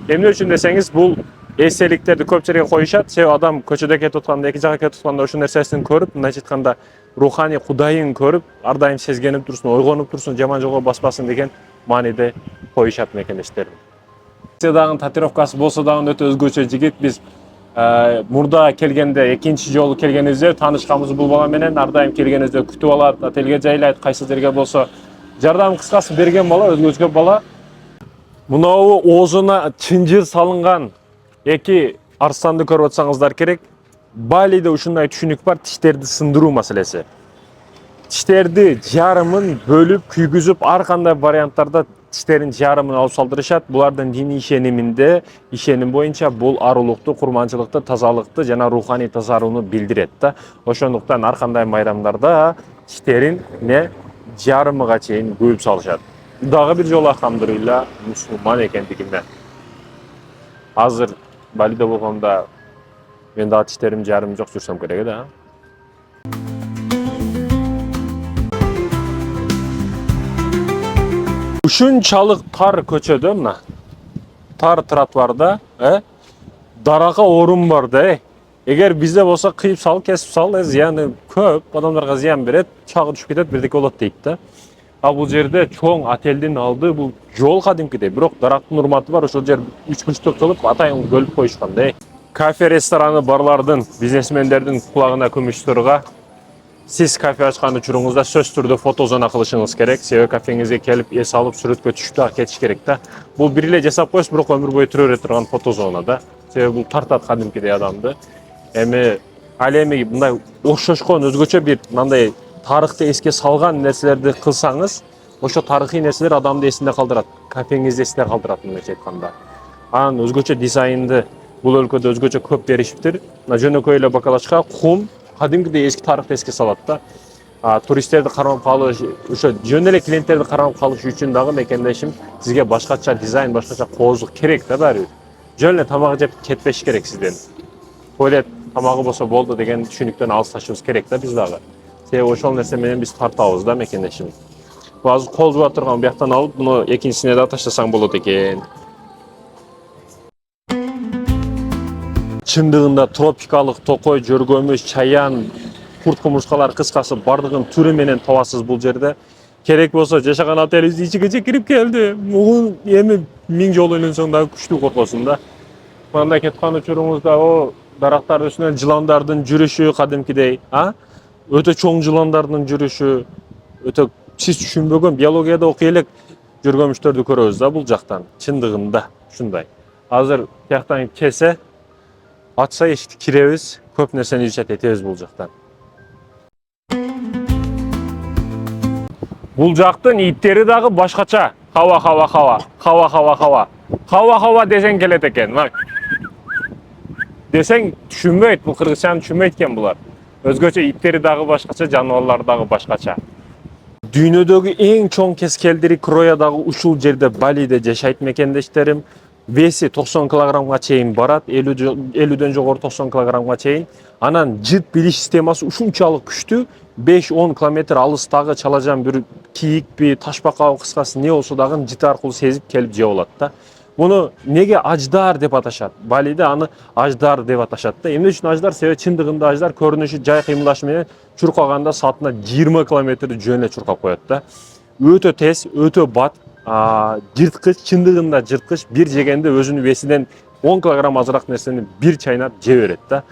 S1: Эмне үчүн десеңиз, бул эстеликтерди көп жерге коюшат. Себеби адам көчөдө кетип атканда, эки жакка кетип атканда ошол нерсесин көрүп, мындайча айтканда руханий кудайын көрүп, ар дайым сезгенип турсун, ойгонуп турсун, жаман жолго баспасын деген мааниде коюшат мекендештерим. Дагы татуировкасы болсо дагы өтө өзгөчө жигит. Биз мурда келгенде, экинчи жолу келгенибизде таанышканбыз бул бала менен. Ар дайым келгенибизде күтүп алат, отелге жайлайт, кайсы жерге болсо жардам кыскасы берген бала, өзгөчө бала. Мынау оозуна чынжыр салынган эки арстанды көрүп атсаңыздар керек. Балиде ушундай түшүнүк бар, тиштерди сындыруу маселеси. Тиштерди жарымын бөлүп, күйгүзүп, ар кандай варианттарда тиштерин жарымын алып салдырышат. Булардын диний ишеним боюнча бул арулукту, курманчылыкты, тазалыкты жана руханий тазарууну билдирет да. Ошондуктан ар кандай майрамдарда тиштерин жарымыга чейин күйүп салышат. Дагы бир жолу алхамдулилла мусулман экендигиме. Азыр Балиде болгондо мен дагы тиштерим жарым жок жүрсөм керек да. Ушунчалык тар көчөдө, мына тар тротуарда дарага орун бар да. Эгер бизде болсо кыйып сал, кесип сал, зыяны көп, адамдарга зыян берет, чагы түшүп кетет, бирдеке болот дейт да. А бул жерде чоң отелдин алды, бул жол кадимкидей, бирок дарактын урматы бар, ошол жер 3 бурчтук кылып атайын бөлүп коюшкан да. Кафе, рестораны барлардын, бизнесмендердин кулагына күмүштөргө сиз кафе ачкан учуруңузда сөз түрдө фотозона кылышыңыз керек. Себеби кафеңизге келип эс алып сүрөткө түшүп дагы кетиш керек да. Бул бир эле жасап коюш, бирок өмүр бою түрө бере турган фотозона да. Себеби бул тартат кадимкидей адамды. Ал эми мындай окшошкон өзгөчө бир мындай тарыхты эске салган нерселерди кылсаңыз, ошо тарыхый нерселер адамды эсинде калтырат, кафеңизди эсинде калтырат мындайча айтканда. Анан өзгөчө дизайнды бул өлкөдө өзгөчө көп беришиптир. Мына жөнөкөй эле бакалачка кум кадимкидей эски тарыхты эске салат да. Туристтерди кармап калыш, ошо жөн эле клиенттерди кармап калыш үчүн дагы мекендешим сизге башкача дизайн, башкача коозлук керек да баары бир. Жөн эле тамак жеп кетпеш керек сизден. Туалет тамагы болсо болду деген түшүнүктөн алысташыбыз керек да биз дагы. Себеби ошол нерсе менен биз тартабыз да мекендешим. Азыр кол жууа турган бияктан алып, муну экинчисине да таштасаң болот экен. Чындыгында тропикалык токой, жөргөмүш, чаян, курт кумурскалар кыскасы бардыгын түрү менен табасыз бул жерде. Керек болсо жашаган отелибиздин ичиге кирип келди. Мугун эми 1000 жолу ойлонсоң дагы күчтүү коркосуң да. Мындай кеткан учуруңузда о дарактардын үстүнөн жыландардын жүрүшү кадимкидей, өтө чоң жыландардын жүрүшү, өтө сиз түшүнбөгөн биологияда окуй элек жөргөмүштөрдү көрөбүз да бул жактан. Чындыгында ушундай. Азыр тияктан кесе ачса эшикти киребиз, көп нерсени изучать этебиз бул жактан. Бул жактын иттери дагы башкача. Хава десең келет экен. Десең түшүнбөйт, бул кыргызчаны түшүнбөйт экен булар. Өзгөчө иттери дагы башкача, жаныбарлар дагы башкача. Дүйнөдөгү эң чоң кескелдири Кроя дагы ушул жерде Балиде жашайт мекендештерим. Веси 90 килограммга чейин барат, 50дөн жогору 90 килограммга чейин. Анан жыт билиш системасы ушунчалык күчтүү, 5-10 километр алыстагы чалажан бир кийикпи, ташбакабы кыскасы не болсо дагы жыт аркылуу сезип келип жеп алат да. Муну неге аждар деп аташат? Балиде аны аждар деп аташат да. Эмне үчүн аждар? Себеби чындыгында аждар көрүнүшү, жай кыймылдашы менен чуркаганда саатына 20 километрди жөн эле чуркап коет да. Өтө тез, өтө бат. Жырткыч, чындыгында жырткыч бир жегенде өзүнүн весинен 10 килограмм азыраак нерсени бир чайнап же берет да.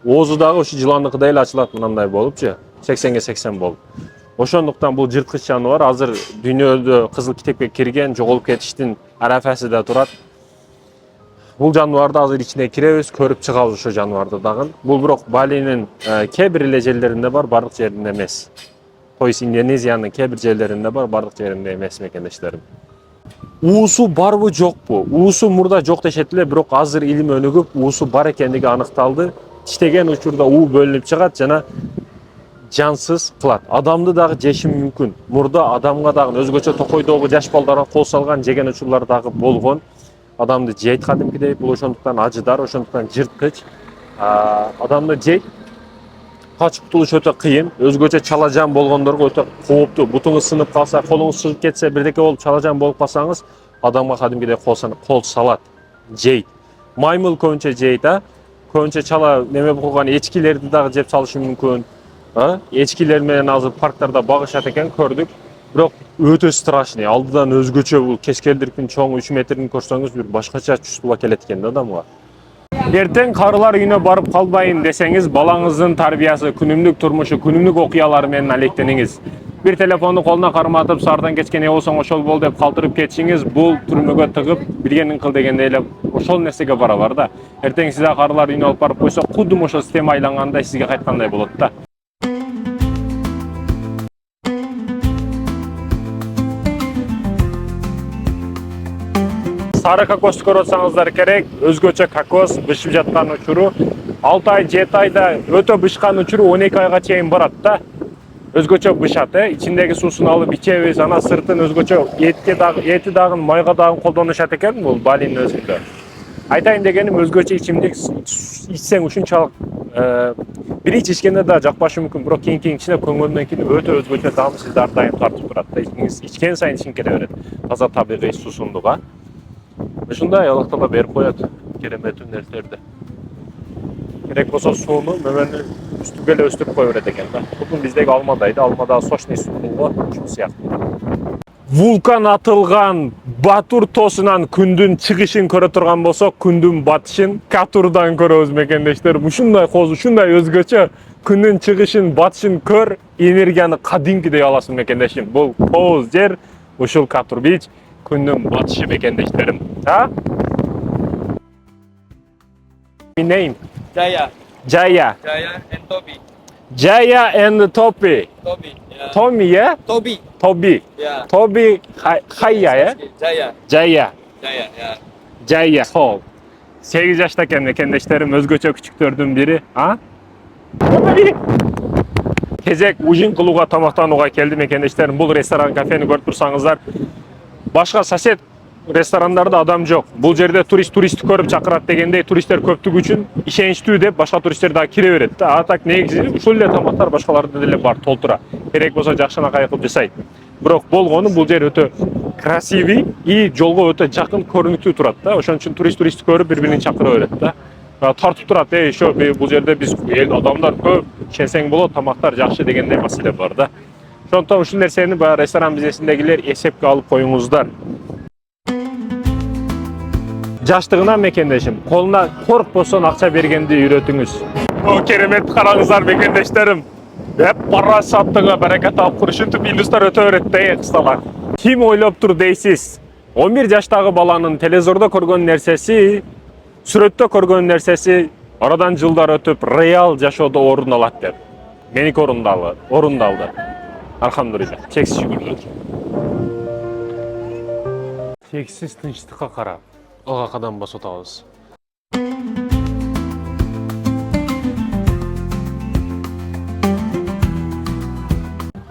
S1: Оозу дагы ушу жыландыкыдай эле ачылат, мындай болупчу, 80ге 80 болуп. Ошондуктан бул жырткыч жаныбар азыр дүйнөдө кызыл китепке кирген, жоголуп кетиштин арафасында турат. Бул жаныбарды азыр ичине киребиз, көрүп чыгабыз ошо жаныбарды дагы. Бул бирок Балинин кээ бир эле жерлеринде бар, бардык жеринде эмес. Койс Индонезиянын кээ бир жерлеринде бар, бардык жеринде эмес мекендештерим. Уусу барбы жокпу? Уусу мурда жок дешет эле, бирок азыр илим өнүгүп, уусу бар экендиги аныкталды. тиштеген учурда уу бөлүнүп чыгат жана жансыз кылат. Адамды дагы жеши мүмкүн. Мурда адамга дагы өзгөчө токойдогу жаш балдарга кол салган жеген учурлар дагы болгон. Адамды жейт кадимкидей, бул ошондуктан ажыдар, ошондуктан жырткыч. Адамды жейт. Качып кутулуш өтө кыйын. Өзгөчө чалажан болгондорго өтө кооптуу. Бутуңуз сынып калса, колуңуз сынып кетсе, бирдеке болуп чалажан болуп калсаңыз, адамга кадимкидей кол салат, жейт. Маймыл көбүнчө жейт, көбүнчө чала неме кылган эчкилерди дагы жеп салышы мүмкүн. Эчкилер менен азыр парктарда багышат экен, көрдүк. Бирок өтө страшный. Алдыдан өзгөчө бул кескелдирктин чоңу 3 метрин көрсөңүз, бир башкача чувство келет экен да адамга. Эртең карылар үйүнө барып калбайын десеңиз, балаңыздын тарбиясы, күнүмдүк турмушу, күнүмдүк окуялары менен алектениңиз. Bir telefonu koluna karmatıp sardan geçken ne olsan oşol bol deyip kaldırıp geçsiniz, bul türmüge tıgıp bilgenin kıl degen deyle oşol nesege bara var da. Erteң size karılar үйüne alıp barıp koysa, kudum oşol sistema aylanğanda sizge kaytkanday bolot da. Sarı kakos көрөтсаңыздар керек, өзгөчө kakos бышып жаткан учуру 6 ай, 7 айда өтө бышкан учуру 12 айга чейин барат да. Өзгөчө бышат, ичиндеги суусун алып ичебиз, ана сыртын өзгөчө эти дагы майга дагы колдонушат экен бул Балинин өзүндө. Айтайын дегеним, өзгөчө ичимдик ичсең ушунчалык бир ичкенде да жакпашы мүмкүн, бирок кийин ичине көңгөндөн кийин өтө өзгөчө таам сизди ар дайым тартып турат да. Ичкен сайын ичкиң келе берет. Таза табигый суусундуга. Ушундай Аллах Таала берип коет кереметтүү нерселерди. Керек болсо сууну мөмөнү üstüge эле өстүрүп кое берет экен да. Бул биздеги алмадайды, алмада сочный суу ушул сыяктуу. Вулкан атылган Батур тоосунан күндүн чыгышын көрө турган болсок, күндүн батышын Катурдан көрөбүз мекендештер. Ушундай коз, ушундай өзгөчө күндүн чыгышын, батышын көр, энергияны кадимкидей аласың мекендешим. Бул коз жер, ушул Катур бич, күндүн батышы мекендештерим. My name?
S2: Jaya.
S1: Jaya.
S2: Jaya and Toby.
S1: Jaya and Toby.
S2: Toby. Yeah.
S1: Tommy, yeah?
S2: Toby.
S1: Toby.
S2: Yeah.
S1: Toby Hayya, yeah?
S2: Jaya.
S1: Jaya.
S2: Jaya. Yeah.
S1: Jaya. Sol. 8 yaştayken mekendeşlerim özgöçö küçüktörдүн biri. Ha? Кезек ужин кылууга, тамактанууга келди мекендештерим. Бул ресторан, кафени көрүп турсаңыздар, башка сосед ресторандарда адам жок. Бул жерде туристти көрүп чакырат дегендей, туристтер көптүгү үчүн ишеничтүү деп башка туристтер дагы кире берет да. А так негизи ушул эле тамактар башкаларда деле бар, толтура. Керек болсо жакшынакай кылып жасайт. Бирок болгону бул жер өтө красивый и жолго өтө жакын көрүнүктүү турат да. Ошон үчүн туристти көрүп бири-бирин чакыра берет да. Тартып турат, ошо бул жерде биз адамдар көп, ишенсең болот, тамактар жакшы дегендей маселе бар да. Ошондон ушул нерсени баягы ресторан бизнесиндегилер эсепке алып коюңуздар. Жаштыгынан мекендешим, колуна коркпосон акча бергенди үйрөтүңүз. О, керемет караңыздар мекендештерим. Hep para sattığına bereket alıp kuruşuntуп индустар өтө берет да, кысталар. Ким ойлоп тур дейсиз? 11 жаштагы баланын телевизордо көргөн нерсеси, сүрөттө көргөн нерсеси арадан жылдар өтүп реал жашоодо орун алат деп. Меники орундалды. Алхамдулилlah. Чексиз шүгүрлүк. Чексиз тынчтыкка карап, ага кадам басып атабыз.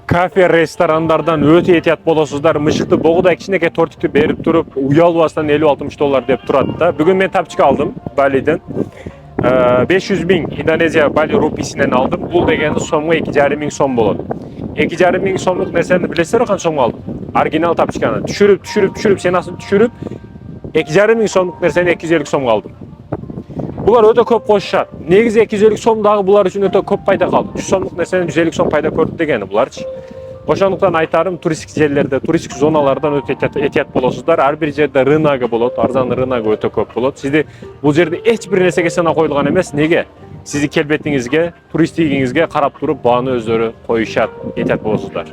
S1: Кафе, ресторандардан өтө этият болосуздар. Мышыкты богудай кичинекей тортикти берип туруп, уялбастан $50-60 деп турат да. Бүгүн мен тапчыка алдым Балиден. 500 000 Индонезия Бали руписинен алдым. Бул дегени сомго 2,5 миң сом болот. 2,5 миң сомдук нерсени билесиздер канча сомго алдым? Оригинал тапчыканы түшүрүп, сенасын түшүрүп, 2,5 миң сомдук нерсени 250 сомго алдым. Булар өтө көп кошушат. Негизи 250 сом дагы булар үчүн өтө көп пайда калды. 100 сомдук нерсени 150 сом пайда көрдү дегени буларчы. Ошондуктан айтарым, туристик жерлерде, туристик зоналардан өтө этият болосуздар. Ар бир жерде рыногу болот, арзан рыногу өтө көп болот. Сизди бул жерде эч бир нерсеге сана коюлган эмес. Неге? Сиздин келбетиңизге, туристтигиңизге карап туруп бааны өздөрү коюшат. Этият болосуздар.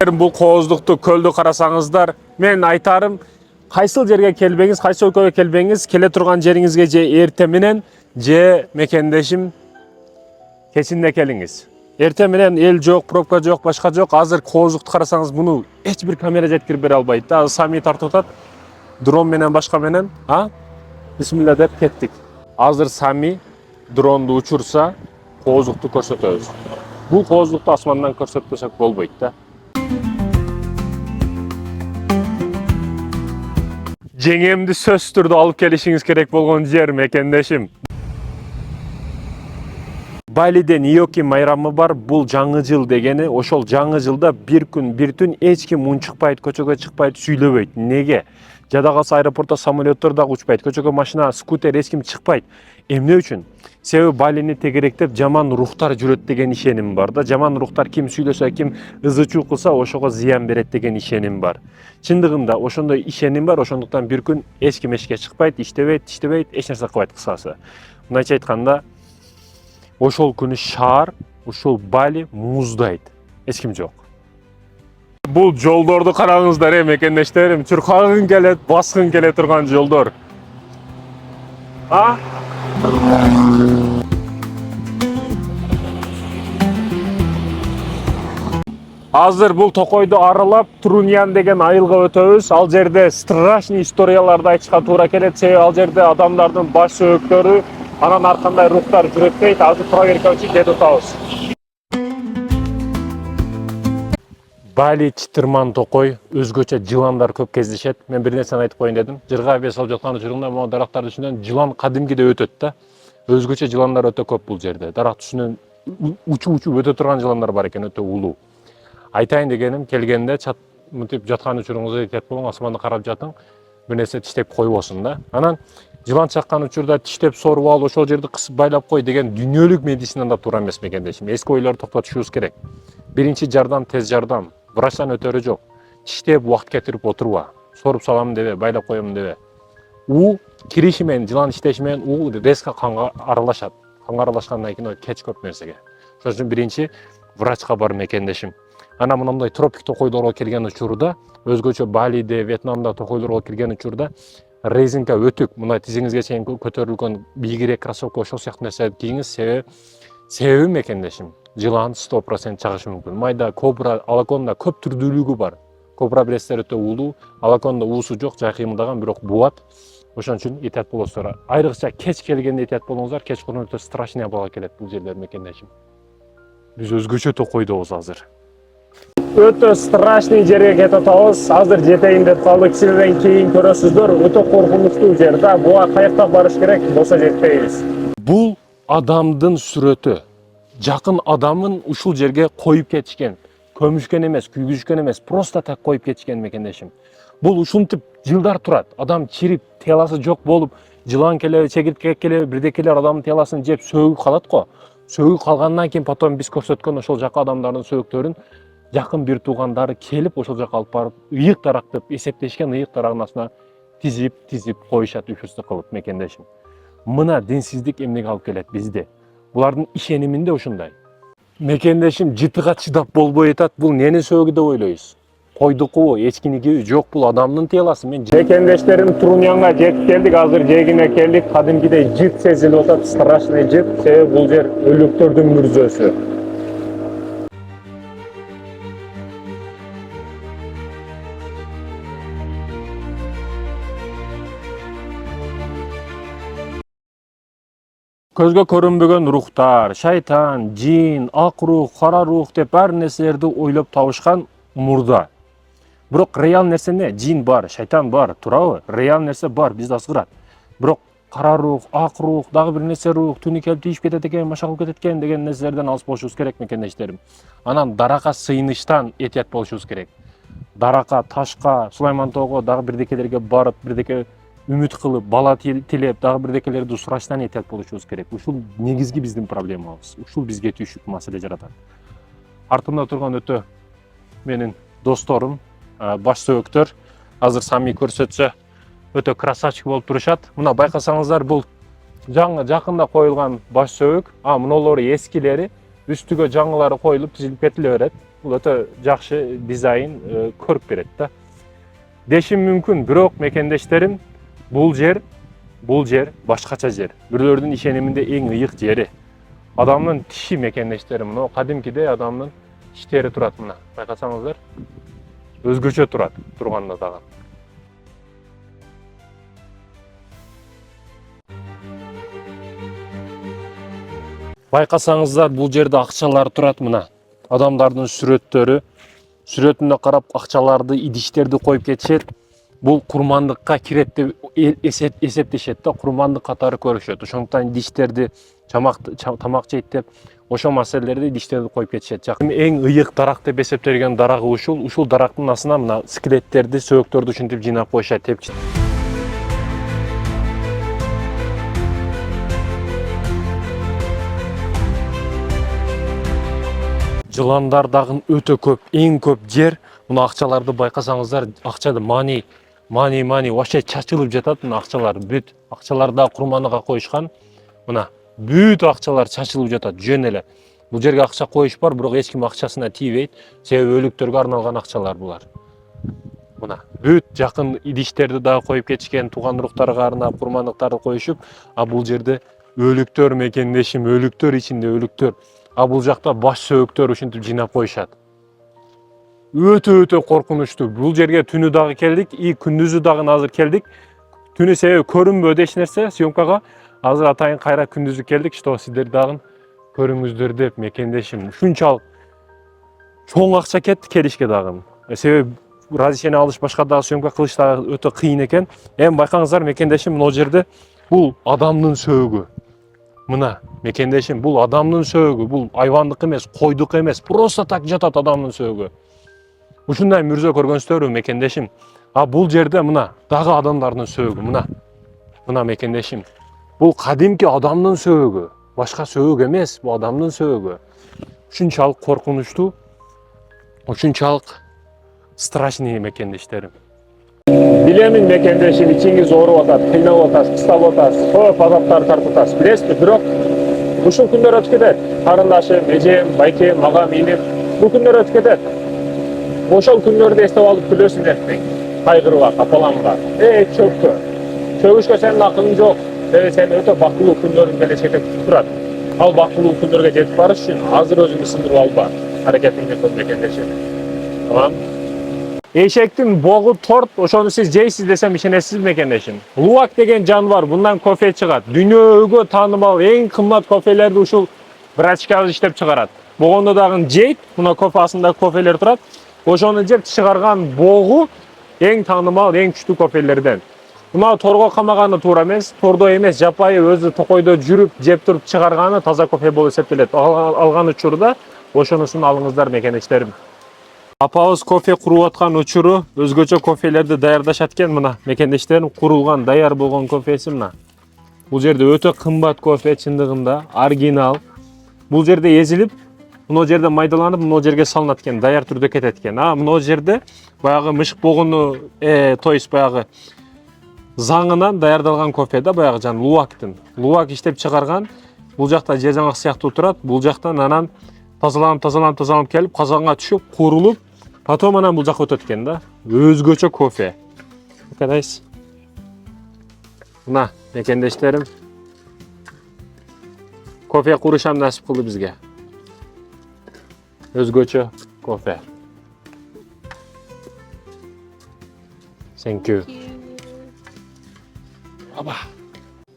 S1: Бул кооздукту көлдү карасаңыздар, мен айтарым, кайсыл жерге келбеңиз, кайсы өлкөгө келбеңиз, келе турган жериңизге же эрте менен, же мекендешим кечинде келиңиз. Эрте менен эл жок, пробка жок, башка жок. Азыр кооздукту карасаңыз, муну эч бир камера жеткирип бере албайт да. Азыр Сами тартып атат. Дрон менен башка менен, бисмилла деп кеттик. Азыр Сами дронду учурса, кооздукту көрсөтөбүз. Бул кооздукту асмандан көрсөтпөсөк болбойт да. Жеңемди сөзсүз түрдө алып келишиңиз керек болгон жер мекендешим. Балиде Ниоки майрамы бар. Бул жаңы жыл дегени, ошол жаңы жылда бир күн, бир түн эч ким мун чыкпайт, көчөгө чыкпайт, сүйлөбөйт. Неге? Жада калса аэропортто самолеттор да учпайт, көчөгө машина, скутер эч ким чыкпайт. Эмне үчүн? Себеби Балини тегеректеп жаман рухтар жүрөт деген ишеним бар да. Жаман рухтар ким сүйлөсө, ким ызы-чуу кылса, ошого зыян берет деген ишеним бар. Чындыгында ошондой ишеним бар, ошондуктан бир күн эч ким эшикке чыкпайт, иштебейт, эч нерсе кылбайт кысасы. Мындайча айтканда, ошол күнү шаар, ошол Бали муздайт. Эч ким жок. Бул жолдорду караңыздар, мекендештерим. Чуркагың келет, баскың келе турган жолдор. Азыр бул Токойду аралап, Туруньян деген айылга өтөбүз. Ал жерде страшный историяларды айтышка туура келет. Себеби ал жерде адамдардын баш сөөктөрү, анан ар кандай рухтар жүрөт дейт. Азыр проверка үчүн кетип атабыз. Бали, Чытырман, Токой өзгөчө жыландар көп кездешет. Мен бир нерсени айтып коеюн дедим. Жырга бес алып жаткан учурунда могу дарактардын үстүнөн жылан кадимгиде өтөт да. Өзгөчө жыландар өтө көп бул жерде. Дарактын үстүнөн учуп өтө турган жыландар бар экен, өтө улуу. Айтайын дегеним, келгенде мынтип жаткан учуруңузда этият болуң, асманды карап жатың, бир нерсе тиштеп койбосун да. Анан жылан чаккан учурда тиштеп соруп ал, ошол жерди кысып байлап кой деген дүйнөлүк медицинада туура эмес мекендешим. Эски ойлорду токтотушубуз керек. Биринчи жардам, тез жардам. Врачтан өтөрү жок. Тиштеп убакыт кетирип отурба. Соруп салам дебе, байлап коем дебе. Кириши менен, жылан иштеши менен резко канга аралашат. Канга аралашкандан кийин кеч көп нерсеге. Ошон үчүн биринчи врачка бар мекендешим. Ана мындай тропик токойлорго келген учурда, өзгөчө Балиде, Вьетнамда токойлорго келген учурда резинка өтүк, мындай тизиңизге чейин көтөрүлгөн бийигирээк кроссовка ошол сыяктуу нерсе кийиңиз, себеби мекендешим. Жылан 100% чагышы мүмкүн. Майда кобра, алаконда көп түрдүүлүгү бар. Кобра билесиздер өтө улуу, алаконда уусу жок, жай кыймылдаган, бирок буат. Ошон үчүн этият болосуздар. Айрыкча кеч келгенде этият болуңуздар, кечкурун өтө страшный абалга келет бул жерлер мекендешим. Биз өзгөчө токойдобуз азыр. Өтө страшный жерге кетип атабыз. Азыр жетейин деп калдык. Сизден кийин көрөсүздөр. Өтө коркунучтуу жер да. Буга каякта барыш керек, болсо жетпейбиз. Бул адамдын сүрөтү. Жакын адамын ушул жерге коюп кетишкен. Көмүшкөн эмес, күйгүзүшкөн эмес, просто так коюп кетишкен мекендешим. Бул ушинтип жылдар турат. Адам чирип, теласы жок болуп, жылан келеби, чегирткек келеби, бирдекелер адамдын теласын жеп сөөгүп калат го. Сөөгүп калгандан кийин потом биз көрсөткөн ошол жака адамдардын сөөктөрүн жакын бир туугандары келип ошол жака алып барып, ыйык дарак деп эсептешкен ыйык дарагынын астына тизип коюшат үчүстү кылып мекендешим. Мына динсиздик эмнеге алып келет бизде? Булардын ишениминде ушундай. Мекендешим жытыга чыдап болбой атат. Бул нени сөөгү деп ойлойсуз? Койдукубу, эчкинеги жок, бул адамдын теласы. Мекендештерим, Туруньянга жетип келдик, азыр жегине келдик. Кадимгидей жыт сезилип атат, страшный жыт. Себеби бул жер өлүктөрдүн мүрзөсү. Көзгө көрүнбөгөн рухтар, шайтан, жин, ак рух, кара рух деп ар нерселерди ойлоп табышкан мурда. Бирок реал нерсе эмне? Жин бар, шайтан бар, туурабы? Реал нерсе бар, бизди азгырат. Бирок кара рух, ак рух, дагы бир нерсе рух, түнү келип тийип кетет экен, машак кылып кетет экен деген нерселерден алыс болушубуз керек мекендештерим. Анан даракка сыйыныштан этият болушубуз керек. Даракка, ташка, Сулаймантоого дагы бирдекелерге барып, бирдеке үмүт кылып, бала тилеп, дагы бирдекелерди сурашtan этият болушубуз керек. Ушул негизги биздин проблемабыз. Ушул бизге түйшүк маселе жаратат. Артымда турган өтө менин досторум, баш сөөктөр, азыр Сами көрсөтсө өтө красавчик болуп турушат. Мына байкасаңыздар, бул жаңы жакында коюлган баш сөөк. Мыналары эскилери, үстүгө жаңылары коюлуп тизилип кетиле берет. Бул өтө жакшы дизайн көрүп берет да. Дешим мүмкүн, бирок мекендештерим, бул жер башкача жер. Бирлөрдүн ишениминде эң ыйык жери. Адамдын тиши мекендештери мына кадимкидей адамдын тиштери турат мына. Байкасаңыздар, өзгөчө турат, турганда дагы. Байкасаңыздар, бул жерде акчалар турат мына. Адамдардын сүрөтүнө карап акчаларды, идиштерди коюп кетишет. Бул курмандыкка кирет деп эсептешет да, курмандык катары көрүшөт. Ошондуктан идиштерди тамак жейт деп ошол маселелерди идиштерди коюп кетишет. Эң ыйык дарак деп эсептелген дарагы ушул дарактын астына мына скелеттерди, сөөктөрдү ушинтип жыйнап коюшат, тепчит. Жыландар дагы өтө көп, эң көп жер. Мына акчаларды байкасаңыздар, акчады мани вообще чачылып жатат мына акчалар. Бүт акчалар да курманга коюшкан. Мына бүт акчалар чачылып жатат, жөн эле. Бул жерге акча коюш бар, бирок эч ким акчасына тийбейт. Себеби өлүктөргө арналган акчалар булар. Мына бүт жакын идиштерди дагы коюп кетишкен, тууган уруктарга арнап курмандыктарды коюшуп, а бул жерде өлүктөр мекендешим, өлүктөр ичинде өлүктөр. А бул жакта баш сөөктөр ушинтип жыйнап коюшат. Өтө коркунучтуу. Бул жерге түнү дагы келдик, күндүзү дагы азыр келдик. Түнү себеби көрүнбөдү эч нерсе съемкага. Азыр атайын кайра күндүзү келдик, что сиздер дагы көрүңүздөр деп мекендешим. Ушунчалык чоң акча кетти келишке дагы. Себеби разрешение алыш, башка дагы съемка кылыш дагы өтө кыйын экен. Эми байкаңыздар, мекендешим могу жерде бул адамдын сөөгү. Мына мекендешим, бул адамдын сөөгү, бул айвандык эмес, койдук эмес, просто так жатат адамдын сөөгү. Ушундай мүрзө көргөнсүздарбы мекендешим? А бул жерде мына дагы адамдардын сөөгү, мына мекендешим. Бул кадимки адамдын сөөгү, башка сөөгү эмес, бул адамдын сөөгү. Ушунчалык коркунучтуу, ушунчалык страшный мекендештерим. Билемин мекендешим, ичиңиз ооруп атат, кыйналып атасыз, кыстап атасыз, көп азаптар тартып атасыз. Билесизби, бирок ушул күндөр өтүп кетет. Карындашым, эжем, байкем, агам, инем, бул күндөр өтүп кетет. Ошол күндөрдү эстеп алып күлөсүң ертең. Кайгырба, капаланба. Чөккө. Чөгүшкө сенин акылың жок. Сен өтө бактылуу күндөрүң келечекте күтүп турат. Ал бактылуу күндөргө жетип барыш үчүн азыр өзүңдү сындырып алба. Аракетиңди кыл мекендешим. Тамам. Эшектин богу торт, ошону сиз жейсиз десем ишенесизби мекендешим? Луак деген жаныбар, bundan кофе чыгат. Дүйнөгө таанымал эң кымбат кофелерди ушул брачка иштеп чыгарат. Богондо дагы жейт, мына кофе астында кофелер турат. Ошону жеп чыгарган богу эң таанымал, эң күчтүү кофелерден. Мына торго камаганы туура эмес, тордо эмес, жапайы өзү токойдо жүрүп, жеп туруп чыгарганы таза кофе болуп эсептелет. Алган учурда ошонусун алыңыздар мекендештерим. Апабыз кофе куруп аткан учуру өзгөчө кофелерди даярдашат экен. Мына мекендештерим, курулган, даяр болгон кофеси мына. Бул жерде өтө кымбат кофе, чындыгында оригинал. Бул жерде эзилип, мына жерде майдаланып, мына жерге салынат экен, даяр түрдө кетет экен. А мына жерде баягы мышык богону, то есть баягы заңынан даярдалган кофе да, баягы жан луактын. Луак иштеп чыгарган. Бул жакта жер жаңак сыяктуу турат. Бул жактан анан тазаланып келип, казанга түшүп, курулуп, потом анан бул жакка өтөт экен да. Өзгөчө кофе. Карайсыз. Мына мекендештерим. Кофе курушам насип кылды бизге. Өзгөчө кофе. Thank you. Аба.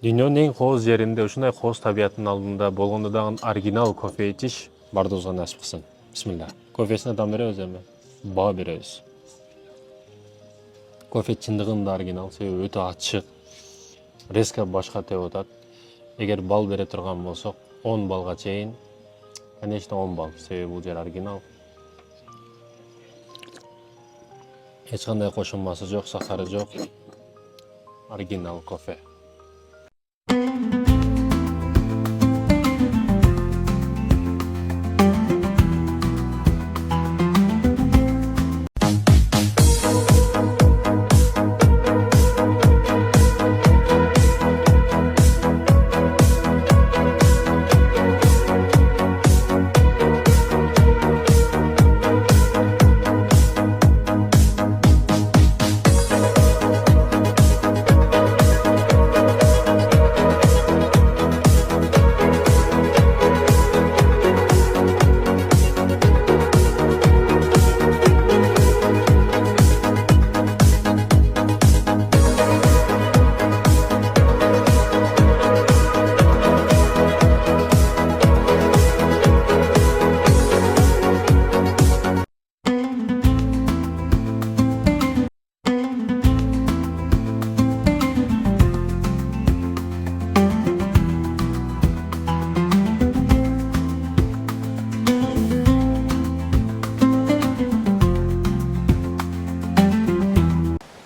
S1: Дүйнөнүн эң кооз жеринде, ушундай кооз табияттын алдында болгондо дагы оригинал кофе ичиш бардыгыбызга насип кылсын. Бисмилла. Кофесине дам беребиз эми. Баа беребиз. Кофе чындыгында оригинал, себеби өтө ачык. Резко башка тебип атат. Эгер бал бере турган болсок, 10 балга чейин, конечно 10 бал, себеби бул жер оригинал. Эч кандай кошулмасы жок, сахары жок. Оригинал кофе.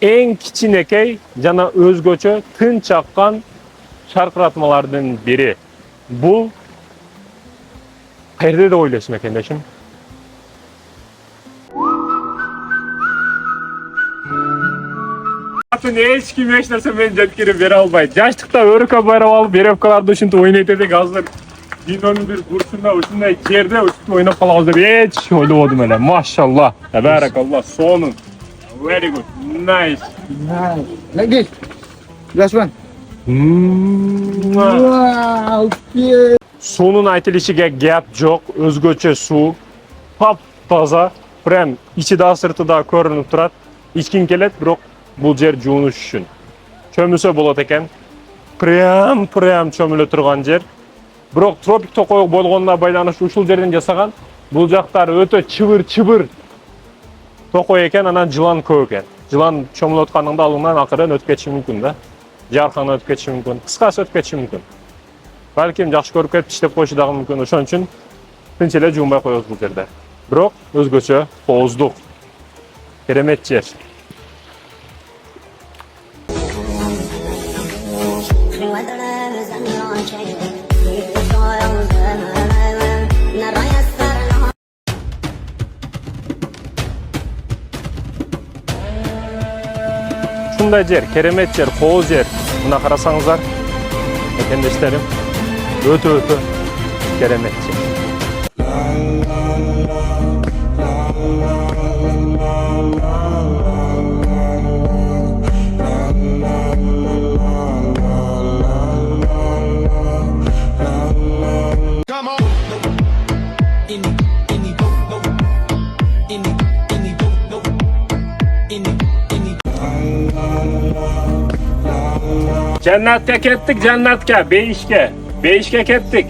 S1: eng kichinekey jana özgöçö tınç akkan şarkıratmalardan biri. Bu qayerda dep oylaysiz mekendeşim? Hiç kim hiç narsa ben jetkirip bere albayt. Jaştıkta örükö bayrap alıp verevкаларды ушинтип ойнойт эдик. Азыр дүйнөнүн бир бурчунда ушундай жерде ушинтип ойноп калабыз деп эч ойлободум эле. Машалла. Табараkallah. Сонун. Very good. Nice.
S5: Like this. Last one. Wow. Okay.
S1: Suunun aytылышыга gap жок. Өзгөчө суу. Тап-таза. Прям içi да sırtı da көрүнүп турат. İçkin келет, бирок бул жер жуунуш үчүн. Чөмүсө болот экен. Прям чөмүлө турган жер. Бирок тропик токой болгонуна байланыштуу ушул жерден жасаган. Бул жактар өтө чыбыр токой экен, анан жылан көп экен. Жылан чөмүлүп атканыңда алыңан акырын өтүп кетиши мүмкүн да. Жаркан өтүп кетиши мүмкүн. Кыскасы өтүп кетиши мүмкүн. Балким жакшы көрүп кетип иштеп койушу дагы мүмкүн. Ошон үчүн тынч эле жуунбай коебуз бул жерде. Бирок өзгөчө кооздук. Керемет жер. Ушундай жер, керемет жер, кооз жер. Мына карасаңыздар, мекендештерим, өтө керемет жер. Cennet'e kettik, cennetke, beyişke. Beyişke kettik.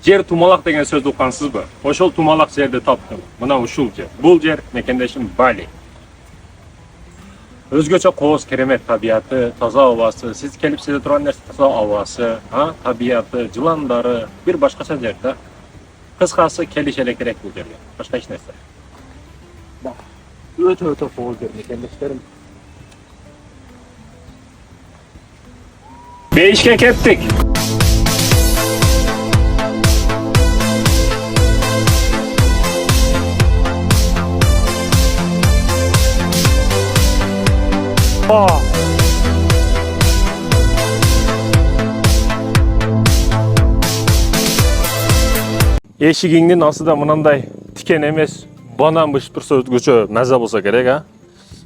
S1: Жер Тумалак деген сөздү уккансызбы? Ошол Тумалак жерди таптым. Мына ушул жер. Бул жер мекендешим Бали. Өзгөчө кооз, керемет табияты, таза абасы, сиз келип сезе турган нерсе таза абасы, табияты, жыландары, бир башкача жер да. Кыскасы келиш эле керек бул жерге. Башка эч нерсе. Өтө кооз жер мекендештерим. Бейишке кеттик. Эшигиңдин астыда мынандай тикен эмес банан бышып турса өзгөчө маза болсо керек,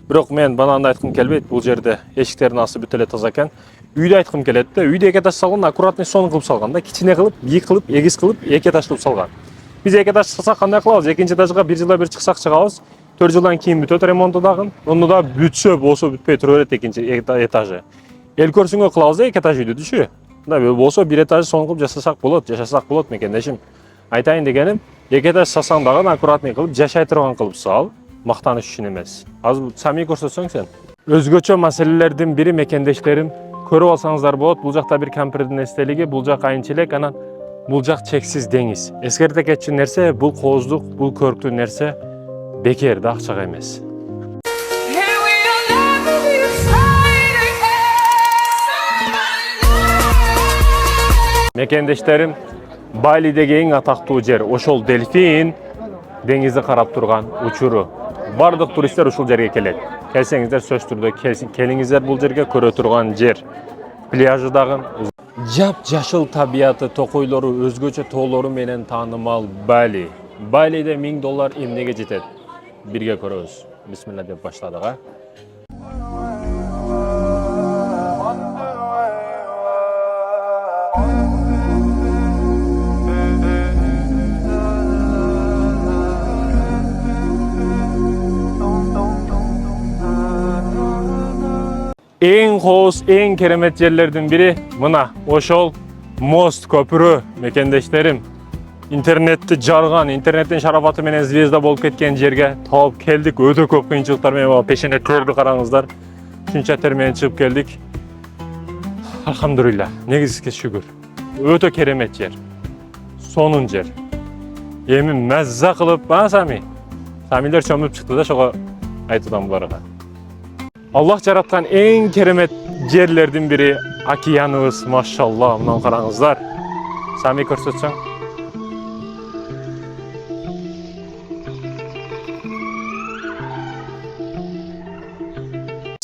S1: Бирок мен бананды айткым келбейт. Бул жерде эшиктердин асты бүт эле таза экен. Үйдө айткым келет да. Үйдө эки этаж салган, аккуратный сон кылып салган да. Кичине кылып, бийик кылып, эгиз кылып, эки этаж кылып салган. Биз эки этаж салсак кандай кылабыз? Экинчи этажга бир жылда бир чыксак чыгабыз. 4 жылдан кийин бүтөт ремонту дагы. Ону да бүтсө болсо бүтпөй тура берет экинчи этажы. Эл көрсүңө кылабыз да эки этаж үйдү түшү. Мына болсо бир этаж сон кылып жашасак болот мекендешим. Айтайын дегеним, эки этаж салсаң дагы аккуратный кылып, жашай турган кылып сал. Мактаныш үчүн эмес. Азыр самий көрсөтсөң сен. Өзгөчө маселелердин бири мекендештерим, көрүп алсаңыздар болот. Бул жакта бир кампердин эстелиги, бул жак айынчылык, анан бул жак чексиз деңиз. Эскерте кетчү нерсе, бул кооздук, бул көрктүү нерсе бекер да, акчага эмес. Мекендештерим, Балидеги эң атактуу жер ошол Дельфин деңизди карап турган учуру. Бардык туристтер ушул жерге келет. Келсеңиздер сөзсүз түрдө келиңиздер, бул жерге көрө турган жер. Пляжы дагы жап-жашыл табияты, токойлору, өзгөчө тоолору менен таанымал Бали. Балиде $1000 эмнеге жетет? Бирге көрөбүз. Бисмилла деп баштадык, Эң кооз, эң керемет жерлердин бири мына ошол мост, көпүрө мекендештерим. Интернетти жарган, интернеттин шарапаты менен звезда болуп кеткен жерге таап келдик. Өтө көп кыйынчылыктар менен пешене көрдү, караңыздар. Шунча тер менен чыгып келдик. Alhamdulillah, negizizge şükür. Öte keremet yer. Sonun yer. Emin mezza kılıp bana Sami. Samiler çömüp çıktı da şoğa aytıdan bularga. Allah jaratkan en keremet yerlerden biri Akiyanız, maşallah, bundan karаңыздар. Sami көрсөтсөң.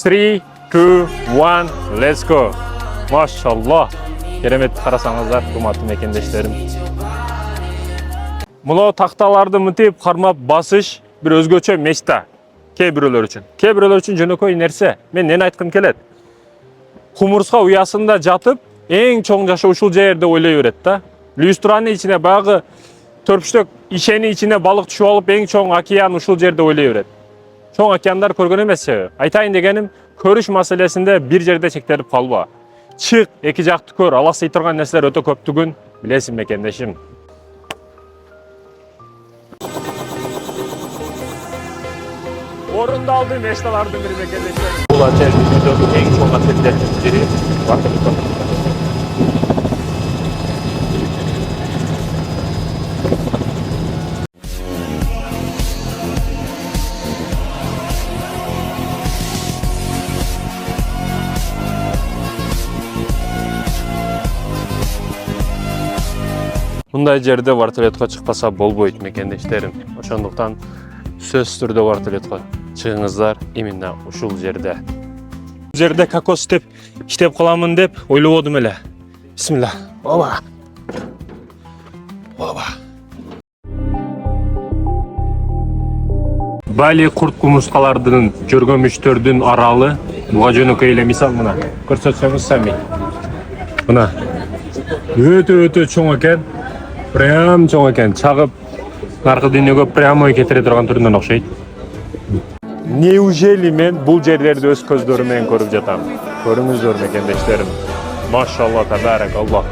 S1: 3, 2, 1, let's go. Maşallah. Keremet karasаңыздар, кымбаттуу мекендештерим. Мына такталарды мынтип кармап басыш бир өзгөчө мечта. Кээ бирөөлөр үчүн жөнөкөй нерсе. Мен эмне айткым келет? Кумурска уясында жатып, эң чоң жашоо ушул жерде ойлой берет да. Люстранын ичине баягы төрпүштөк ишенин ичине балык түшүп алып, эң чоң океан ушул жерде ойлой берет. Чоң океандар көргөн эмес себеби. Айтайын дегеним, көрүш маселесинде бир жерде чектелип калба. Чык, эки жакты көр, алаксый турган нерселер өтө көптүгүн билесиң мекендешим. Орунду алды мечталардын бири мекендешим. Бул отель дүйнөдөгү эң чоң отельдердин бири. Мындай жерде вертолетко чыкпаса болбойт мекендештерим. Ошондуктан сөзсүз түрдө вертолетко чыгыңыздар именно ушул жерде. Бул жерде кокос деп иштеп каламын деп ойлободум эле. Бисмилла. Оба. Оба. Бали курт кумурскалардын жөргөмүчтөрдүн аралы. Буга жөнөкөй эле мисал мына. Көрсөтсөңүз Сами. Мына. Өтө чоң экен. Прям чоң экен. Чагып наркы дүйнөгө прямой кетире турган түрүнөн окшойт. Неужели мен бул жерлерди өз көздөрүм менен көрүп жатам? Көрүңүздөр мекендештерим. Машалла табарак Аллах.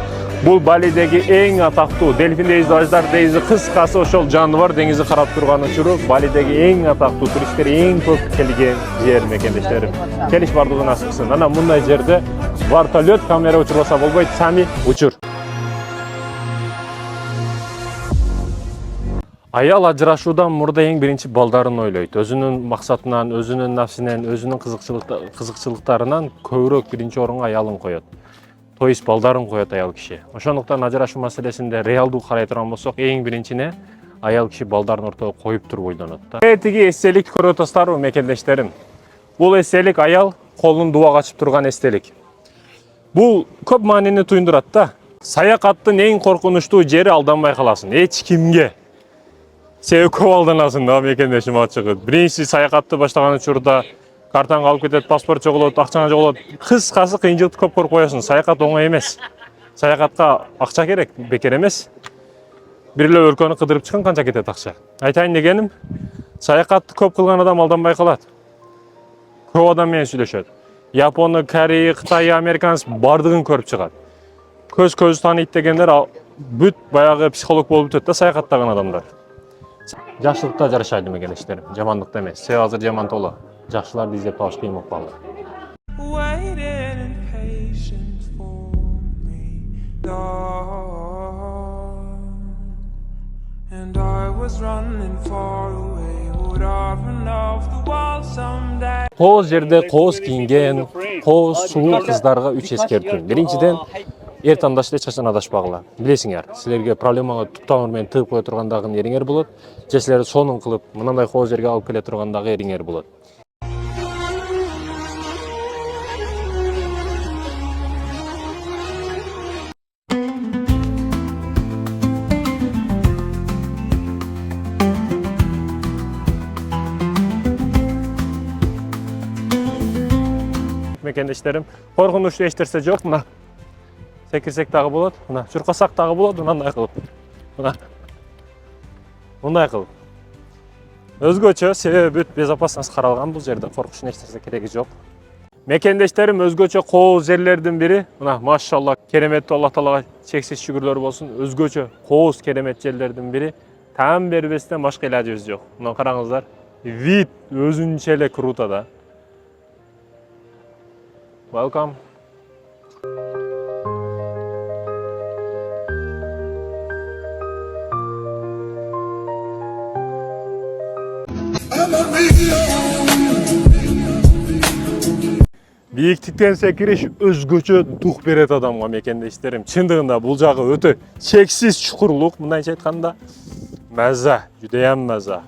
S1: Бул Балидеги эң атактуу дельфин дейбиз, аждар дейбиз, кыскасы ошол жаныбар деңизди карап турган учуру Балидеги эң атактуу туристтер эң көп келген жер мекендештерим. Келиш бардыгы насыпсын. Ана мындай жерде вертолет камера учурбаса болбойт. Сами учур. Аял ажырашуудан мурда эң биринчи балдарын ойлойт. Өзүнүн максатынан, өзүнүн нафсинен, өзүнүн кызыкчылыктарынан көбүрөөк биринчи орунга аялын коёт. То есть балдарын коёт аял киши. Ошондуктан ажырашуу маселесинде реалдуу карай турган болсок, эң биринчине аял киши балдарын ортого коюп туруп ойлонот да. Этиги эстелик көрүп атасыздарбы мекендештерим? Бул эстелик аял колун дубак ачып турган эстелик. Бул көп маанини туюндурат да. Саякаттын эң коркунучтуу жери алданбай каласың. Эч кимге. Себеби көп алданасың да мекендешим ачыгы. Биринчи саякатты баштаган учурда картаңа алып кетет, паспорт жоголот, акчаңа жоголот. Кыскасы кыйынчылыкты көп көрүп коесуң. Саякат оңой эмес. Саякатка акча керек, бекер эмес. Бир эле өлкөнү кыдырып чыккан канча кетет акча. Айтайын дегеним, саякатты көп кылган адам алданбай калат. Көп адам менен сүйлөшөт. Японы, Корея, Кытай, американец бардыгын көрүп чыгат. Көз тааныйт дегендер бүт баягы психолог болуп өтөт да саякаттаган адамдар. Жакшылыкта жарашайды мекендештерим, жамандыкта эмес. Себеби азыр жаман толо. Жакшыларды издеп табыш кыйын болуп калды. Кооз жерде кооз кийинген, кооз сулуу кыздарга 3 эскертүү. Биринчиден, эр тандашты эч качан адашпагыла. Билесиңер, силерге проблемага туп тамыр менен тыгып кое тургандагы эриңер болот. Же силер сонун кылып, мындай кооз жерге алып келе тургандагы эриңер болот. Мекендештерим, коркунучтуу эч нерсе жок. Мына секирсек дагы болот, мына чуркасак дагы болот, мындай кылып. Мындай кылып. Өзгөчө себеби бүт безопасность каралган бул жерде, коркуштун эч нерсе кереги жок. Мекендештерим, өзгөчө кооз жерлердин бири, мына машалла, кереметтүү Аллах Таалага чексиз шүгүрлөр болсун. Өзгөчө кооз керемет жерлердин бири. Таам бербестен башка илажыбыз жок. Мына караңыздар, вид өзүнчө эле круто да. Welcome. Бийиктиктен секириш өзгөчө дух берет адамга мекендештерим. Чындыгында бул жагы өтө чексиз чукурлук, мындайча айтканда маза, жудаян маза.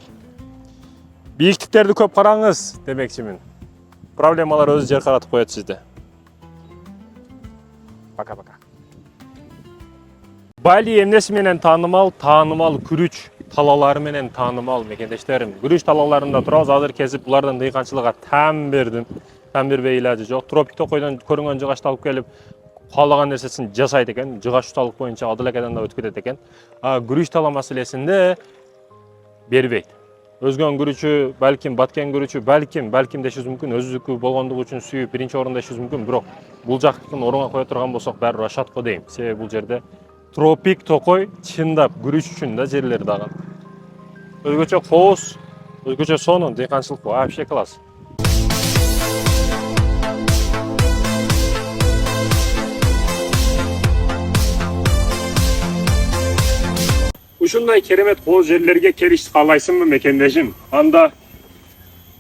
S1: Бийиктиктерди көп караңыз демекчимин. Проблемалар өзү жер каратып коет сизди. Пока-пока. Бали эмнеси менен таанымал? Таанымал күрүч талалары менен таанымал мекендештерим. Күрүч талаларында турабыз. Азыр кезип булардын дыйканчылыгга там бердим. Там бербей илажы жок. Тропик токойдон көрүнгөн жыгачты алып келип, каалаган нерсесин жасайт экен. Жыгач уталык боюнча Адылекеден да өтүп кетет экен. Күрүч тала маселесинде бербейт. Өзгөн күрүчү, балким баткен күрүчү, балким дешиз мүмкүн, өзүнүкү болгондугу үчүн сүйүп биринчи орунда дешиз мүмкүн, бирок бул жактыкын орунга кое турган болсок баары Рашатко дейм. Себеби бул жерде тропик токой чындап күрүч үчүн да жерлер дагы. Өзгөчө кооз, өзгөчө сонун дыйканчылык вообще класс. Ушундай керемет кооз жерлерге келиш каалайсыңбы мекендешим? Анда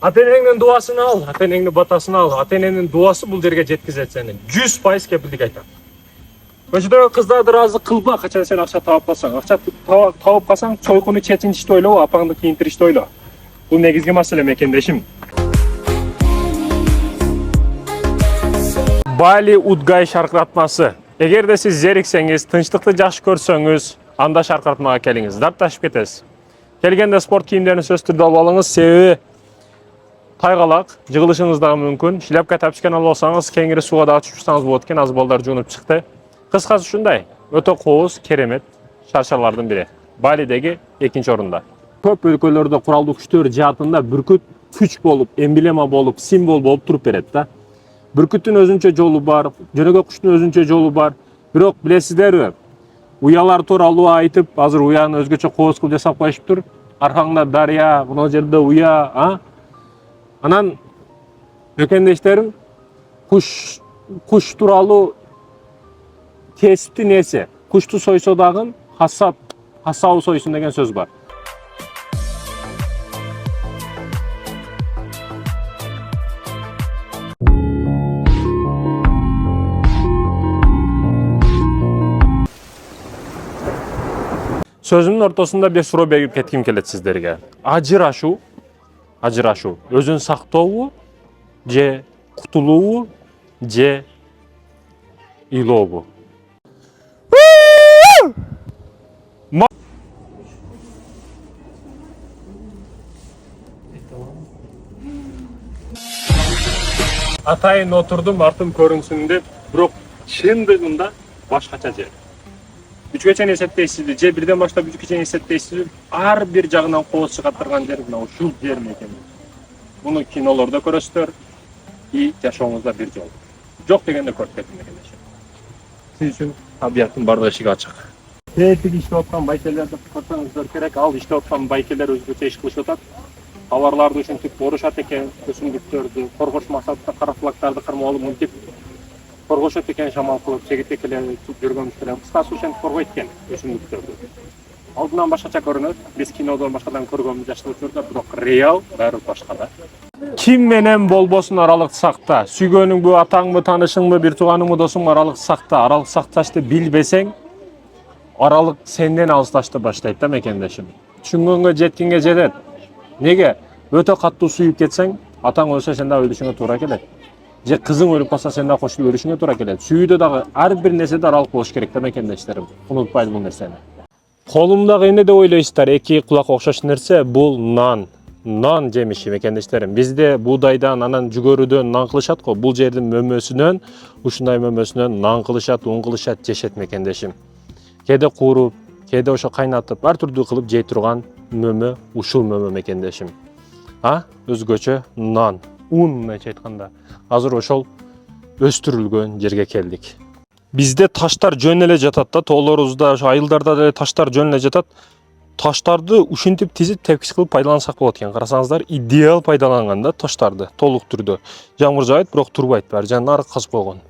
S1: ата-энеңдин дуасын ал, ата-энеңдин батасын ал, ата-энеңдин дуасы бул жерге жеткизет сени. 100% кепилдик айтам. Көчөдөгү кыздарды ыраазы кылба, качан сен акча таап калсаң. Акча таап калсаң, чойкуну чечиништи ойло, апаңды кийинтиришти ойло. Бул негизги маселе мекендешим. Бали Удгай шаркыратмасы. Эгерде сиз зериксеңиз, тынчтыкты жакшы көрсөңүз, анда шаркыратмага келиңиз, дарташып кетесиз. Келгенде спорт кийимдерин сөзсүз түрдө алып алыңыз, себеби тайгалак, жыгылышыңыз дагы мүмкүн. Шляпка тапчкан алып алсаңыз, кеңири сууга дагы түшүп турсаңыз болот экен, аз балдар жуунуп чыкты. Кыскасы ушундай, өтө кооз, керемет шаршарлардын бири. Балидеги 2-нчи орунда. Көп өлкөлөрдө куралдуу күчтөр жаатында бүркүт күч болуп, эмблема болуп, символ болуп туруп берет да. Бүркүттүн өзүнчө жолу бар, жөнөкөй куштун өзүнчө жолу бар. Бирок билесиздерби, уялар тууралуу айтып, азыр уяны өзгөчө кооз кылып жасап коюшуптур. Аркаңда дарыя, мына жерде уя, Анан мекендештерим, куш тууралуу кесиптин нерсе. Кушту сойсо дагы хасабы сойсун деген сөз бар. Сөзүмдүн ортосунда бир суроо берип кетким келет сиздерге. Ажырашуу, өзүн сактообу, же кутулуубу, же ыйлообу? Атайын отурдум, артым көрүнсүн деп, бирок чындыгында башкача жер. Үчкө чейин эсептейсизби, же бирден баштап үчкө чейин эсептейсизби, ар бир жагынан кооз чыгаттырган жер мына ушул жер экен. Муну кинолордо көрөсүздөр и жашооңузда бир жол. Жок дегенде көрүп кетим экен. Сиз үчүн табияттын бардык эшиги ачык. Кээптик иштеп аткан байкелерди көрсөңүздөр керек. Ал иштеп аткан байкелер өзгөчө иш кылышып атат. Товарларды ушинтип орушат экен, өсүмдүктөрдү, коргош максатында кара флагтарды кармап алып мынтип коргошот экен, шамал кылып, чегитекелер жүргөнүз менен. Кыскасы ушинтип коргойт экен өсүмдүктөрдү. Алдынан башкача көрүнөт. Биз кинодон башкадан көргөнбүз жаштоочуларда, бирок реал баары башка да. Ким менен болбосун аралыкты сакта. Сүйгөнүңбү, атаңбы, таанышыңбы, бир тууганыңбы, досуңбу аралыкты сакта. Аралык сакташты билбесең, аралык сенден алысташты баштайт да мекендешим. Түшүнгөнгө жеткенге жетет. Неге? Өтө каттуу сүйүп кетсең, атаң өлсө сен да өлүшүңө туура келет. Же кызың өлүп калса сен да кошулуп өлүшүңө туура келет. Сүйүүдө дагы ар бир нерседе аралык болуш керек да мекендештерим. Унутпайлы бул нерсени. Колумдагы эмне деп ойлойсуздар? Эки кулакка окшош нерсе бул нан. Нан жемиши мекендештерим. Бизде буудайдан, анан жүгөрүдөн нан кылышат го. Бул жердин мөмөсүнөн, ушундай мөмөсүнөн нан кылышат, ун кылышат, жешет мекендешим. Кээде кууруп, кээде ошо кайнатып, ар түрдүү кылып жей турган мөмө ушул мөмө мекендешим. Өзгөчө нан, ун мындайча айтканда. Азыр ошол өстүрүлгөн жерге келдик. Бизде таштар жөн эле жатат да, тоолорубузда, айылдарда деле таштар жөн эле жатат. Таштарды ушинтип тизип тепкич кылып пайдалансак болот экен. Карасаңыздар, идеал пайдаланган да таштарды, толук түрдө. Жамгыр жаайт, бирок турбайт, баары жанына арык казып койгон.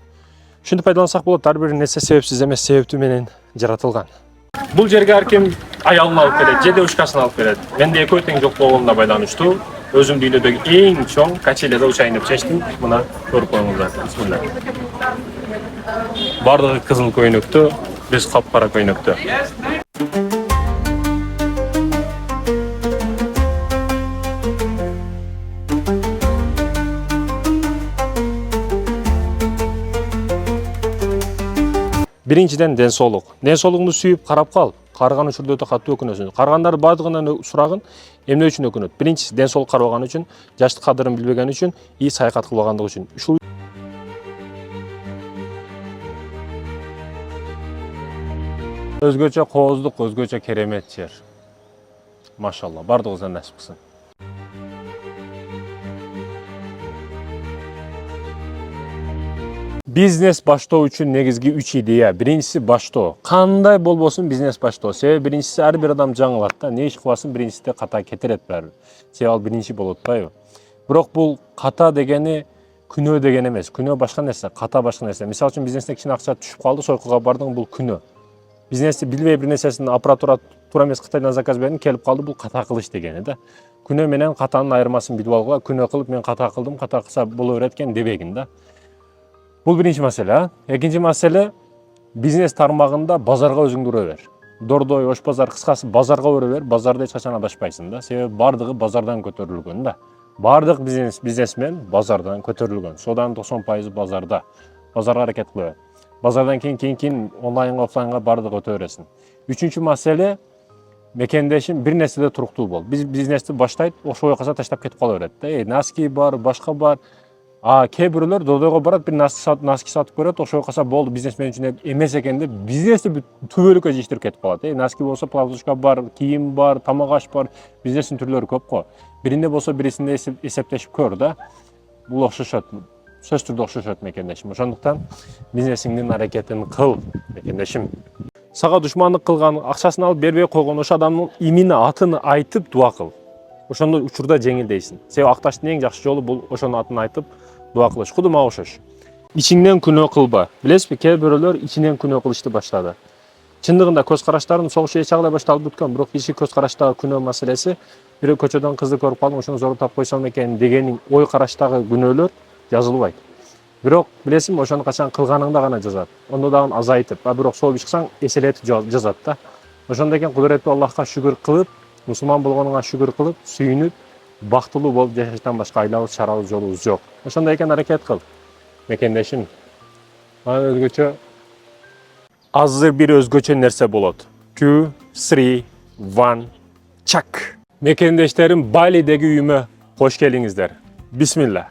S1: Ушинтип пайдалансак болот, ар бир нерсе себепсиз эмес, себептүү менен жаратылган. Бул жерге ар ким аялын алып келет, же девушкасын алып келет. Менде экөө тең жок болгонуна байланыштуу Özüm dünyadagi eng cho'ng kachelada uçayın deb chechdim. Buna ko'rib qo'yinglar. Bismillah. Bardыгы kızıl ko'ynakda, biz qop-qora ko'ynakda. Биринчиден ден соолук. Ден соолугуңду сүйүп карап кал. Карыган учурда өтө катуу өкүнөсүң. Карыгандар бардыгынан сурагын эмне үчүн өкүнөт? Биринчиси ден соолук карабаган үчүн, жаштык кадырын билбеген үчүн, саякат кылбагандыгы үчүн. Ушул өзгөчө кооздук, өзгөчө керемет жер. Машалла, бардыгыңызга насип кылсын. Бизнес баштоо үчүн негизги 3 идея. Биринчиси баштоо. Кандай болбосун бизнес баштоо. Себеби биринчиси ар бир адам жаңылат да. Не иш кыласың биринчисинде ката кетирет баары. Себеби ал биринчи болуп атпайбы? Бирок бул ката дегени күнөө деген эмес. Күнөө башка нерсе, ката башка нерсе. Мисалы үчүн бизнесте кичине акча түшүп калды, сойкуга бардың, бул күнөө. Бизнести билбей бир нерсесин аппаратура туура эмес Кытайдан заказ бердим, келип калды, бул ката кылыш дегени да. Күнөө менен катанын айырмасын билип алгыла, күнөө кылып мен ката кылдым, ката кылса боло берет экен дебегин да. Бул биринчи маселе. Экинчи маселе бизнес тармагында базарга өзүңдү урө бер. Дордой, ош базар, кыскасы базарга урө бер, базарда эч качан адашпайсың да. Себеби бардыгы базардан көтөрүлгөн да. Бардык бизнесмен базардан көтөрүлгөн. Содан 90% базарда. Базарга аракет кылып. Базардан кийин онлайнга, офлайнга бардыгы өтө бересиң. Үчүнчү маселе мекендешим бир нерседе туруктуу бол. Биз бизнести баштайт, ошол каса таштап кетип кала берет. Носки бар, башка бар. Кээ бирөөлөр додойго барат, бир носки сатып көрөт, ошого калса болду, бизнесмен үчүн эмес экен деп бизнести түбөлүккө жиштирип кетип калат. Носки болсо платочка бар, кийим бар, тамак аш бар, бизнестин түрлөрү көп го. Биринде болсо бирисинде эсептешип көр да. Бул окшошот. Сөз түрдө окшошот мекендешим. Ошондуктан бизнесиңдин аракетин кыл, мекендешим. Сага душмандык кылган, акчасын алып бербей койгон ошо адамдын имини, атын айтып дуа кыл. Ошондо учурда жеңилдейсиң. Себеби акташтын эң жакшы жолу бул ошонун атын айтып дуа кылыш. Кудум окшош. Ичиңден күнөө кылба. Билесизби, кээ бирөөлөр ичинен күнөө кылышты баштады. Чындыгында көз караштардын согушу эч жагдай башталып бүткөн, бирок ички көз караштагы күнөө маселеси бирөө көчөдөн кызды көрүп калдым, ошону зороктоп койсом экен дегенин ой караштагы күнөөлөр жазылбайт. Бирок билесизби, ошону качан кылганыңда гана жазат. Ондо дагы азайтып, бирок сооп чыксаң эселетип жазат да. Ошондо экен кудуреттүү Аллахка шүгүр кылып, мусулман болгонуңа шүгүр кылып, сүйүнүп, бактылуу болуп жашаштан башка айлабыз чарабыз жолубуз жок. Ошондой экен аракет кыл. Мекендешим. Анан өзгөчө азыр бир өзгөчө нерсе болот. 2, 3, 1, чак. Мекендештерим, Балидеги үйүмө кош келиңиздер. Бисмилла.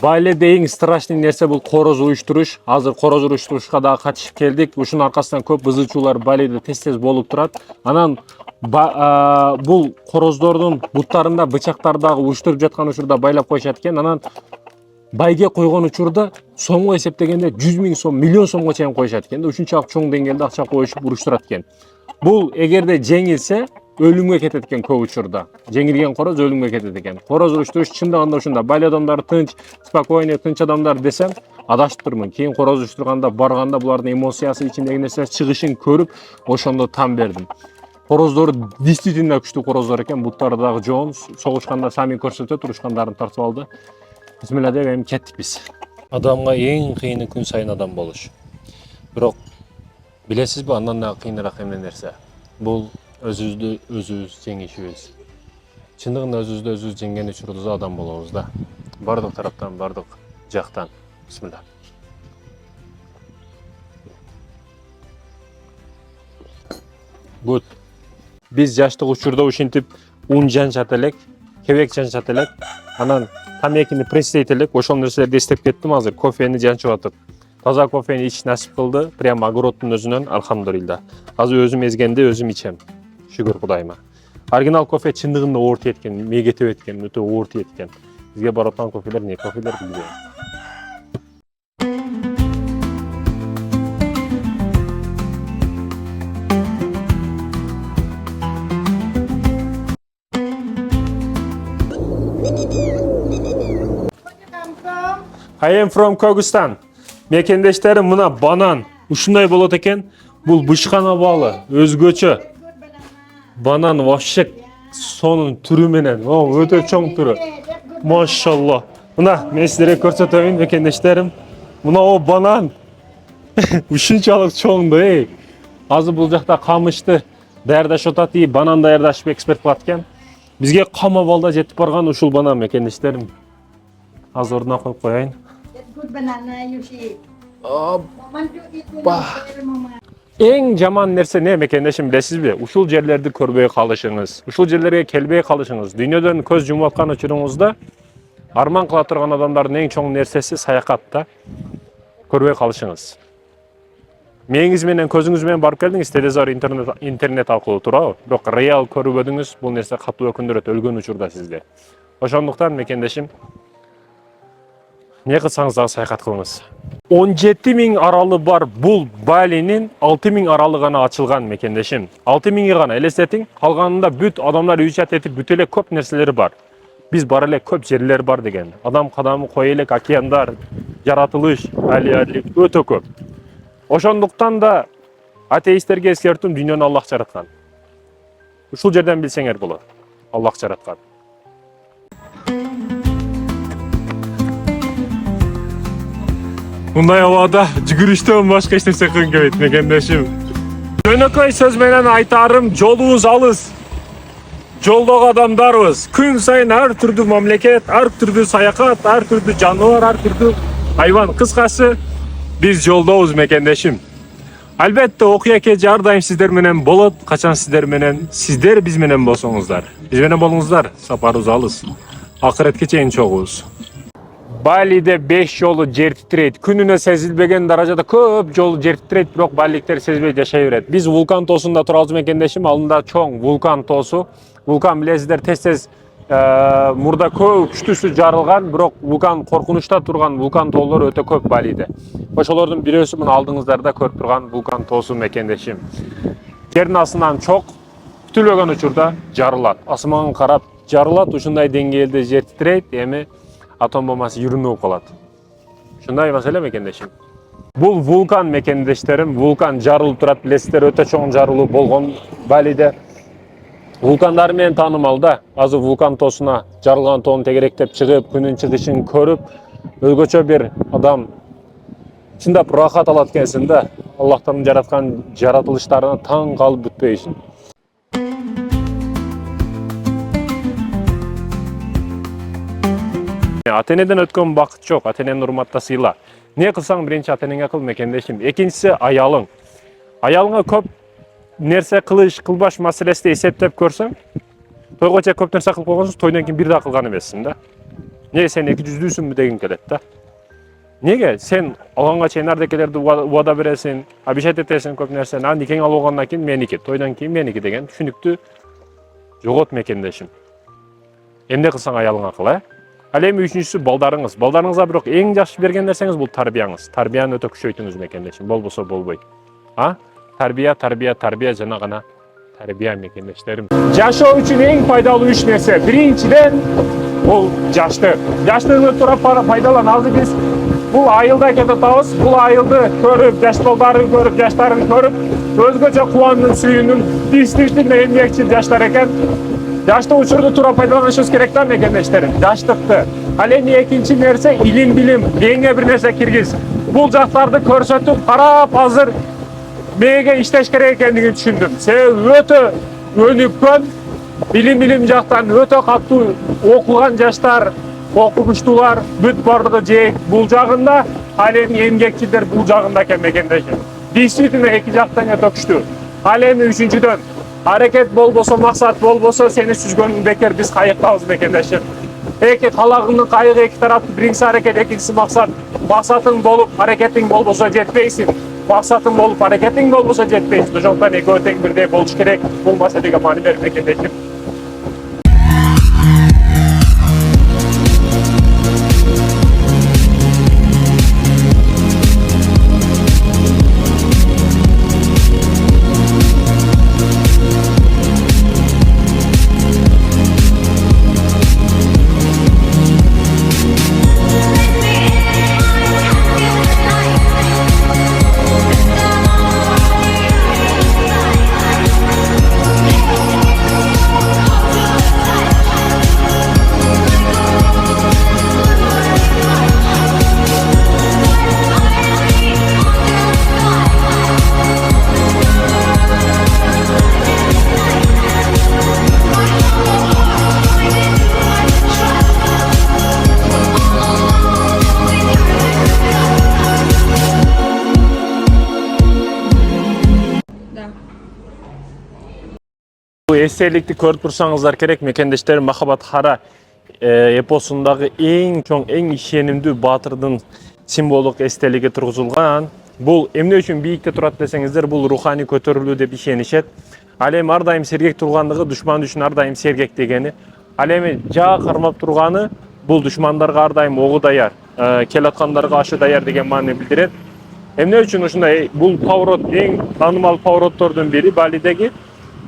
S1: Байледе эң страшный нерсе бул короз уюштуруш. Азыр короз уюштурушка дагы катышып келдик. Ушунун аркасынан көп бызылчуулар Байледе тез болуп турат. Анан бул короздордун буттарында бычактар дагы уюштуруп жаткан учурда байлап коюшат экен. Анан байге койгон учурда сомго эсептегенде 100 000 сом, миллион сомго чейин коюшат экен. Ушунчалык чоң деңгээлде акча коюшуп уруштурат экен. Бул эгерде жеңилсе өлүмгө кетет экен көп учурда. Жеңилген короз өлүмгө кетет экен. Короз уруштуруш чындыгында ушунда. Байлы адамдар тынч, спокойный, тынч адамдар десем, адашыптырмын. Кийин короз уруштурганда, барганда булардын эмоциясы ичиндеги нерсе чыгышын көрүп, ошондо там бердим. Короздор действительно күчтүү короздор экен. Буттары дагы жоон, согушканда сами көрсөтөт, урушкандарын тартып алды. Бисмилла деп эми кеттик биз. Адамга эң кыйыны күн сайын адам болуш. Бирок Bilesizби andan da kıyınırak emne nerse. Bul özünüzді özünüz жеңишибиz. Чындыгында özünüzді özünüz жеңген учурда адам болобуз да. Бардык тараптан, бардык жактан. Бисмилла. Good. Biz жаштык учурда ушинтип ун жанчат элек, кебек жанчат элек, анан тамекини пресстейт элек, ошол нерселерди эстеп кеттим азыр. Кофени жанчып атып. Таза кофени ич насип кылды, прямо огороддун өзүнөн, алхамдулилла. Азыр өзүм эзгенде өзүм ичем. Шүгүр Кудайыма. Оригинал кофе чындыгында оор тиеткен, мээге тебеткен, өтө оор тиеткен. Бизге барып аткан кофелер не кофелер билбейм. I am from Kyrgyzstan. Мекендештерим мына банан. Ушундай болот экен. Бул бышкана балы, өзгөчө. Банан вообще сонун түрү менен, өтө чоң түрү. Машалла. Мына мен сиздерге көрсөтөйүн мекендештерим. Мына о банан. Ушунчалык чоң да, эй. Азыр бул жакта камышты даярдаш атат, банан даярдашып эксперт кылат экен. Бизге кама балда жетип барган ушул банан мекендештерим. Азыр ордуна коюп коеюн.
S6: Good banana you see. Mama do eat mama.
S1: Эң жаман нерсе не мекендешим билесизби? Ушул жерлерди көрбөй калышыңыз, ушул жерлерге келбей калышыңыз. Дүйнөдөн көз жумуп аткан учуруңузда арман кыла турган адамдардын эң чоң нерсеси саякат да. Көрбөй калышыңыз. Мээңиз менен көзүңүз менен барып келдиңиз, телевизор, интернет аркылуу туурабы? Бирок реал көрбөдүңүз, бул нерсе катуу өкүндүрөт өлгөн учурда сизде. Ошондуктан мекендешим не кылсаңыз дагы саякат кылыңыз. 17.000 аралы бар бул Балинин 6.000 аралы гана ачылган мекендешим. 6.000 гана элестетиң, калганында бүт адамдар үчат этип бүт эле көп нерселери бар. Биз бар эле көп жерлер бар деген. Адам кадамы кой элек океандар, жаратылыш, али өтө көп. Ошондуктан да атеисттерге эскертим, дүйнөнү Аллах жараткан. Ушул жерден билсеңер болот. Аллах жараткан. Мындай абада жүгүрүштөн башка эч нерсе кылгым келбейт мекендешим. Жөнөкөй сөз менен айтарым, жолубуз алыс. Жолдогу адамдарбыз. Күн сайын ар түрдүү мамлекет, ар түрдүү саякат, ар түрдүү жаныбар, ар түрдүү хайван. Кыскасы, биз жолдобуз мекендешим. Албетте окуя кечи ар дайым сиздер менен болот, качан сиздер биз менен болсоңуздар. Биз менен болуңуздар, сапарыбыз алыс. Акыретке чейин чогубуз. Балиде 5 жолу жер титрейт. Күнүнө сезилбеген даражада көп жолу жер титрейт, бирок баликтер сезбей жашай берет. Биз вулкан тоосунда турабыз мекендешим, алдында чоң вулкан тоосу. Вулкан билесиздер тез мурда көп күчтүүсү жарылган, бирок вулкан коркунучта турган вулкан тоолор өтө көп Балиде. Ошолордун бирөөсү мына алдыңыздарда көрүп турган вулкан тоосу мекендешим. Жердин астынан чок күтүлбөгөн учурда жарылат. Асманга карап жарылат, ушундай деңгээлде жер титрейт, эми атом бомбасы юрунуп калат. Ушундай маселе мекендешим. Бул вулкан мекендештерим, вулкан жарылып турат, билесиздер, өтө чоң жарылуу болгон Балиде. Вулкандар менен таанымал да. Азыр вулкан тоосуна жарылган тоонун тегеректеп чыгып, күнүн чыгышын көрүп, өзгөчө бир адам чындап рахат алат экенсиң да. Аллахтын жараткан жаратылыштарына таң калып бүтпөйсүң. Ата-энеден өткөн бакыт жок, ата-энени урматта сыйла. Не кылсаң биринчи ата-энеңе кыл мекендешим. Экинчиси аялың. Аялыңа көп нерсе кылбаш маселесинде эсептеп көрсөң, тойго чейин көп нерсе кылып койгонсуң, тойдон кийин бир да кылган эмессиң да. Неге сен 200-дүсүңбү деген келет да. Неге сен алганга чейин нардекелерди убада бересиң, обещать этесиң көп нерсени, а никең алып алгандан кийин меники, тойдон кийин меники деген түшүнүктү жогот мекендешим. Эмне кылсаң аялыңа кыл, Ал эми үчүнчүсү балдарыңыз. Балдарыңызга бирок эң жакшы берген нерсеңиз бул тарбияңыз. Тарбияны өтө күчөйтүңүз мекендешим. Болбосо болбойт. Тарбия жана гана тарбия мекендештерим. Жашоо үчүн эң пайдалуу 3 нерсе. Биринчиден бул жаштык. Жаштыгыңды туура пайдалан. Азыр биз бул айылда кетебиз. Бул айылды көрүп, жаш балдарын көрүп, жаштарын көрүп, өзгөчө кубандын, сүйүнүн, действительно эмгекчил жаштар экен. Жаштык учурду туура пайдаланышыбыз керек да мекендештерим. Жаштыкты. Ал эми экинчи нерсе илим билим. Эңе бир нерсе киргиз. Бул жактарды көрсөтүп, карап азыр mege işteş kerek ekendигин түшүндүм. Себеби өтө өнүккөн, билим жактан өтө катуу окуган жаштар, окумуштуулар бүт бардыгы же бул жагында, ал эми эмгекчилер бул жагында экен мекендешет. Действительно эки жактан өтө күчтүү. Ал эми үчүнчүдөн аракет болбосо, максат болбосо, сени сүзгөнүң бекер, биз кайыктабыз мекендешет. Эки калагыңдын кайыгы эки тараптуу, биринчиси аракет, экинчиси максат. Максатың болуп, аракетиң болбосо жетпейсиң. Максатың болуп, аракетиң болбосо жетпейсиң. Ошондуктан экөө тең бирдей болуш керек. Бул маселеге маани берип мекендешет. Bu эстеликти көрүп турсаңыздар керек, мекендештерим, Махаббат Хара эпосундагы эң чоң, эң ишенимдүү баатырдын символдук эстелиги тургузулган. Бул эмне үчүн бийикте турат десеңиздер, бул руханий көтөрүлүү деп ишенишет. Ал эми ар дайым сергек тургандыгы, душман үчүн ар дайым сергек дегени. Ал эми жаа кармап турганы, бул душмандарга ар дайым огу даяр, келаткандарга ашы даяр деген маани билдирет. Эмне үчүн ушундай, бул поворот эң таанымал повороттордун бири Балидеги.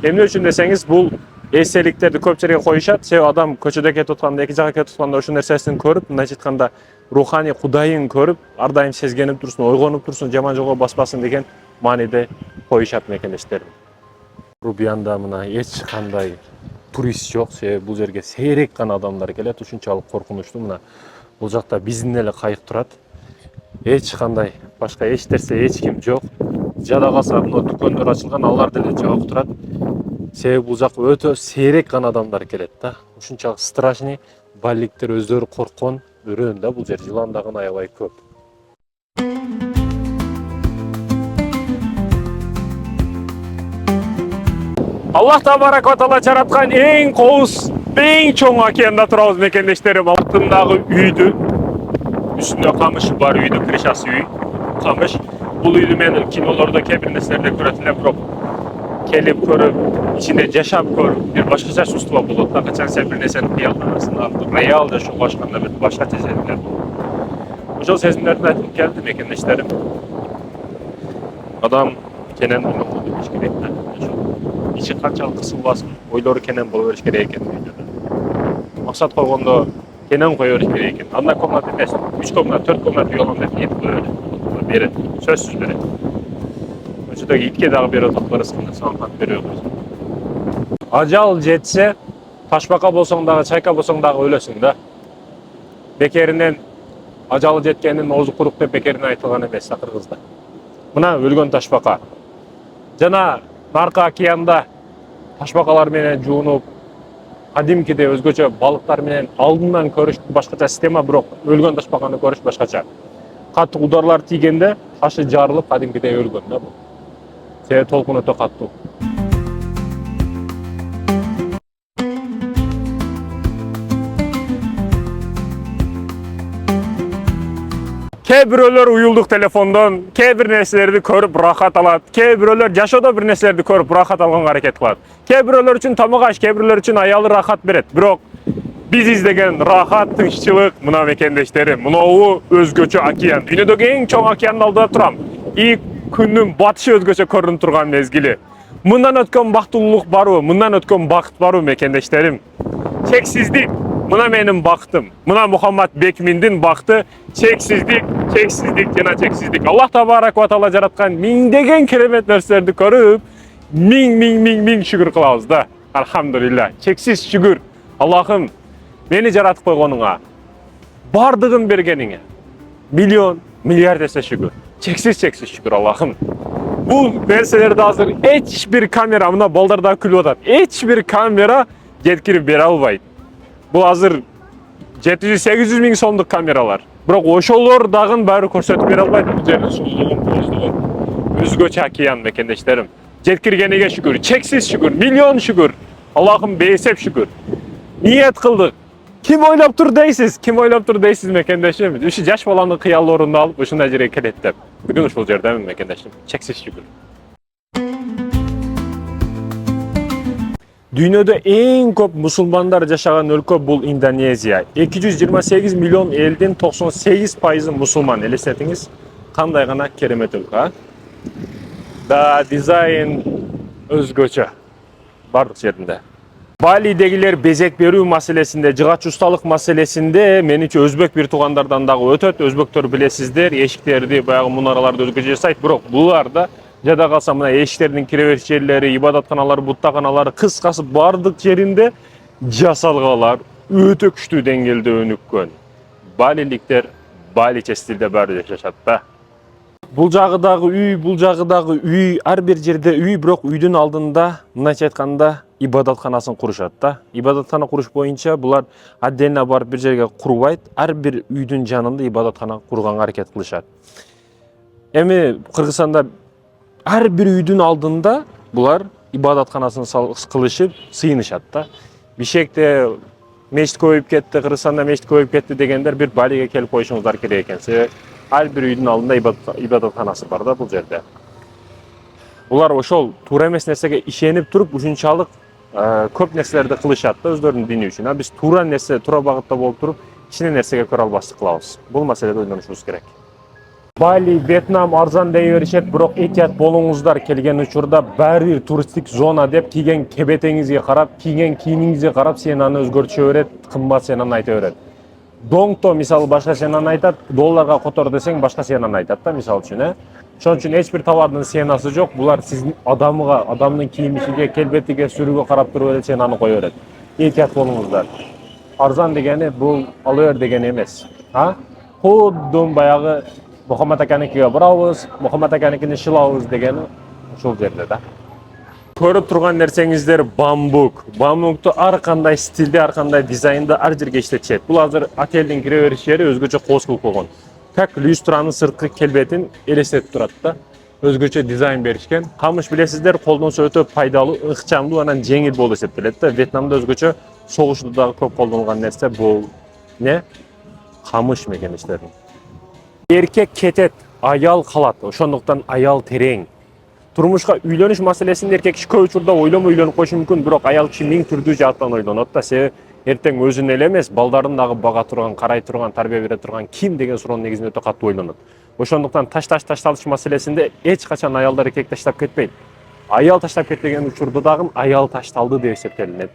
S1: Эмне үчүн десеңиз, бул эстеликтерди көп жерге коюшат. Себеби адам көчөдө кетип атканда, эки жакка кетип атканда ошол нерсесин көрүп, мындайча айтканда руханий Кудайын көрүп, ар дайым сезгенип турсун, ойгонуп турсун, жаман жолго баспасын деген мааниде коюшат мекендештерим. Рубияндо мына эч кандай турист жок, себеби бул жерге сейрек гана адамдар келет, ушунчалык коркунучтуу. Мына бул жакта биздин эле кайык турат. Эч кандай башка эч нерсе, эч ким жок. Жада калса мына дүкөндөр ачылган, алар деле жок турат. Себеби бул жакка өтө сейрек гана адамдар келет да. Ушунчалык страшный, баликтер өздөрү корккон үрөн да, бул жер жылан дагы аябай көп. Аллах табарак ва таала жараткан эң коуз, эң чоң океанда турабыз мекендештерим. Алтындагы үйдүн үстүндө камышы бар, үйдү крышасы үй, камыш. Бул үйдү мен кинолордо кээ бир нерселерде көрөт элем, бирок келип көрүп, ичинде жашап көрүп, бир башкача чувство болот да. Качан сен бир нерсени кыялданасың, реал жашоого ачканда бир башкача сезимдер болот. Ошол сезимдерди айтып келдим мекендештерим. Адам кенен болуп бериш керек да. Ичи канчалык кысылбасын, ойлору кенен боло бериш керек экен дүйнөдө. Максат койгондо кенен кое бериш керек экен. Анда комнат эмес, 3 комнат, 4 комнат үй алам деп ниет кое берет. Сөзсүз берет. Ошодогу итке дагы берет, акбарыскында саңкат берет. Ажал жетсе, ташбака болсоң дагы, чайка болсоң дагы өлөсүң да. Бекеринен ажалы жеткенин оозу курук деп бекеринен айтылган эмес Кыргызда. Мына өлгөн ташбака. Жана Наркы океанда ташбакалар менен жуунуп, кадимкиде өзгөчө балыктар менен алдынан көрүш башкача система, бирок өлгөн ташбаканы көрүш башкача. Катуу ударлар тийгенде ташы жарылып, кадимкидей өлгөн да бул. Себеби толкун өтө катуу. Кээ бирөөлөр уюлдук телефондон кээ бир нерселерди көрүп рахат алат, кээ бирөөлөр жашоодо бир нерселерди көрүп рахат алганга аракет кылат. Кээ бирөөлөр үчүн тамак аш, кээ бирөөлөр үчүн аялы рахат берет. Бирок биз издеген рахат, тынччылык мына мекендештерим, мынау өзгөчө океан. Дүйнөдөгү эң чоң океандын алдында турам. И күндүн батышы өзгөчө көрүнүп турган мезгили. Мындан өткөн бактылуулук барбы? Мындан өткөн бакыт барбы мекендештерим? Чексиздик. Мына менин бактым. Мына Мухаммад Бекминдин бакты чексиздик, чексиздик жана чексиздик. Аллах табарак ва таала жараткан миңдеген керемет нерселерди көрүп, миң шүгүр кылабыз да. Алхамдулилла. Чексиз шүгүр. Аллахым, мени жаратып койгонуңа, бардыгын бергениңе миллион, миллиард эсе шүгүр. Чексиз шүгүр Аллахым. Bu verselerde hazır hiçbir kamera, mına baldarda külüp atat. Hiçbir kamera yetkirip bere albayt. Bu hazır 700-800 ming so'mduk kameralar. Biroq oşolor dagın bari ko'rsatib bere albayt. Bu жерде özgöçe океан мекендештерим. Жеткиргениге şükür, çeksiz şükür, milyon şükür. Allah'ım beysep şükür. Niyet kıldık. Kim oylap tur deysiz? Kim oylap tur deysiz mekendeşim? Üşü yaş balanın kıyallı orunda alıp uşunda jere kelette. Bugün uşul jerde mi mekendeşim? Çeksiz şükür. Dünyada en köp musulmanlar yaşayan ülke bu Endonezya. 228 milyon elden 98% musulman. Elesetiңiz kандай gana keremet ülke. Da dizayn özgöçe. Bardıq жерінде. Bali'degiler bezek berүү maселесинде, жыгач ustalık maселесинде менимче өзбек bir тугандардан дагы өтөт. Өзбектөр билесиздер, эшиктерди баягы мунараларды өзгөчө жасайт. Бирок булар да жада калса мына эшиктердин кире бериш жерлери, ибадатканалар, буттаканалар кыскасы бардык жеринде жасалгалар өтө күчтүү деңгээлде өнүккөн. Балиликтер баличе стилде баары жашашат да. Бул жагыдагы үй, ар бир жерде үй, бирок үйдүн алдында мындайча айтканда ибадатканасын курушат да. Ибадаткана куруш боюнча булар отдельно барып бир жерге курбайт, ар бир үйдүн жанында ибадаткана курганга аракет кылышат. Эми Кыргызстанда ар бир үйдүн алдында булар ибадатканасын кылышып сыйынышат да. Бишкекте мешит көбөйүп кетти, Кыргызстанда мешит көбөйүп кетти дегендер бир Балиге келип коюшуңуздар керек экен. Себеби ар бир үйдүн алдында ибадатканасы бар да бул жерде. Булар ошол туура эмес нерсеге ишенип туруп, ушунчалык көп нерселерди кылышат да өздөрүнүн дини үчүн. Биз туура нерсе, туура багытта болуп туруп, кичине нерсеге көрө албастык кылабыз. Бул маселеде ойлонушубуз керек. Бали, Вьетнам арзан дей беришет, бирок этият болуңуздар, келген учурда баары бир туристтик зона деп кийген кебетеңизге карап, кийген кийимиңизге карап сен аны өзгөртүшө берет, кымбат сен аны айта берет. Доңто мисалы башка сенаны айтат, долларга котор десең башка сенаны айтат да мисалы үчүн, Ошон үчүн эч бир товардын сенасы жок. Булар сиздин адамдын кийимишиге, келбетиге, сүрүгө карап туруп эле сенаны кое берет. Этият болуңуздар. Арзан дегени бул ала бер дегени эмес. Кудум баягы Мухаммад аканикиге барабыз, Мухаммад аканикини шылабыз дегени ушул жерде да. Көрүп турган нерсеңиздер бамбук. Бамбукту ар кандай стилде, ар кандай дизайнда ар жерге иштетишет. Бул азыр отелдин кире бериш жери өзгөчө кооз кылып койгон. Так люстранын сырткы келбетин элестетип турат да. Өзгөчө дизайн беришкен. Камыш билесиздер, колдонсо өтө пайдалуу, ыкчамдуу, анан жеңил болуп эсептелет да. Вьетнамда өзгөчө согушта дагы көп колдонулган нерсе бул не? Камыш мекеништерин. Эркек кетет, аял калат. Ошондуктан аял терең. Турмушка үйлөнүш маселесинде эркек көп учурда ойлонбой үйлөнүп коюшу мүмкүн, бирок аял киши миң түрдүү жааттан ойлонот да. Себеби эртең өзүн эле эмес, балдарын дагы бага турган, карай турган, тарбия бере турган ким деген суроонун негизинде өтө катуу ойлонот. Ошондуктан ташталыш маселесинде эч качан аялдар эркек таштап кетпейт. Аял таштап кетпеген учурда дагы аял ташталды деп эсептелинет.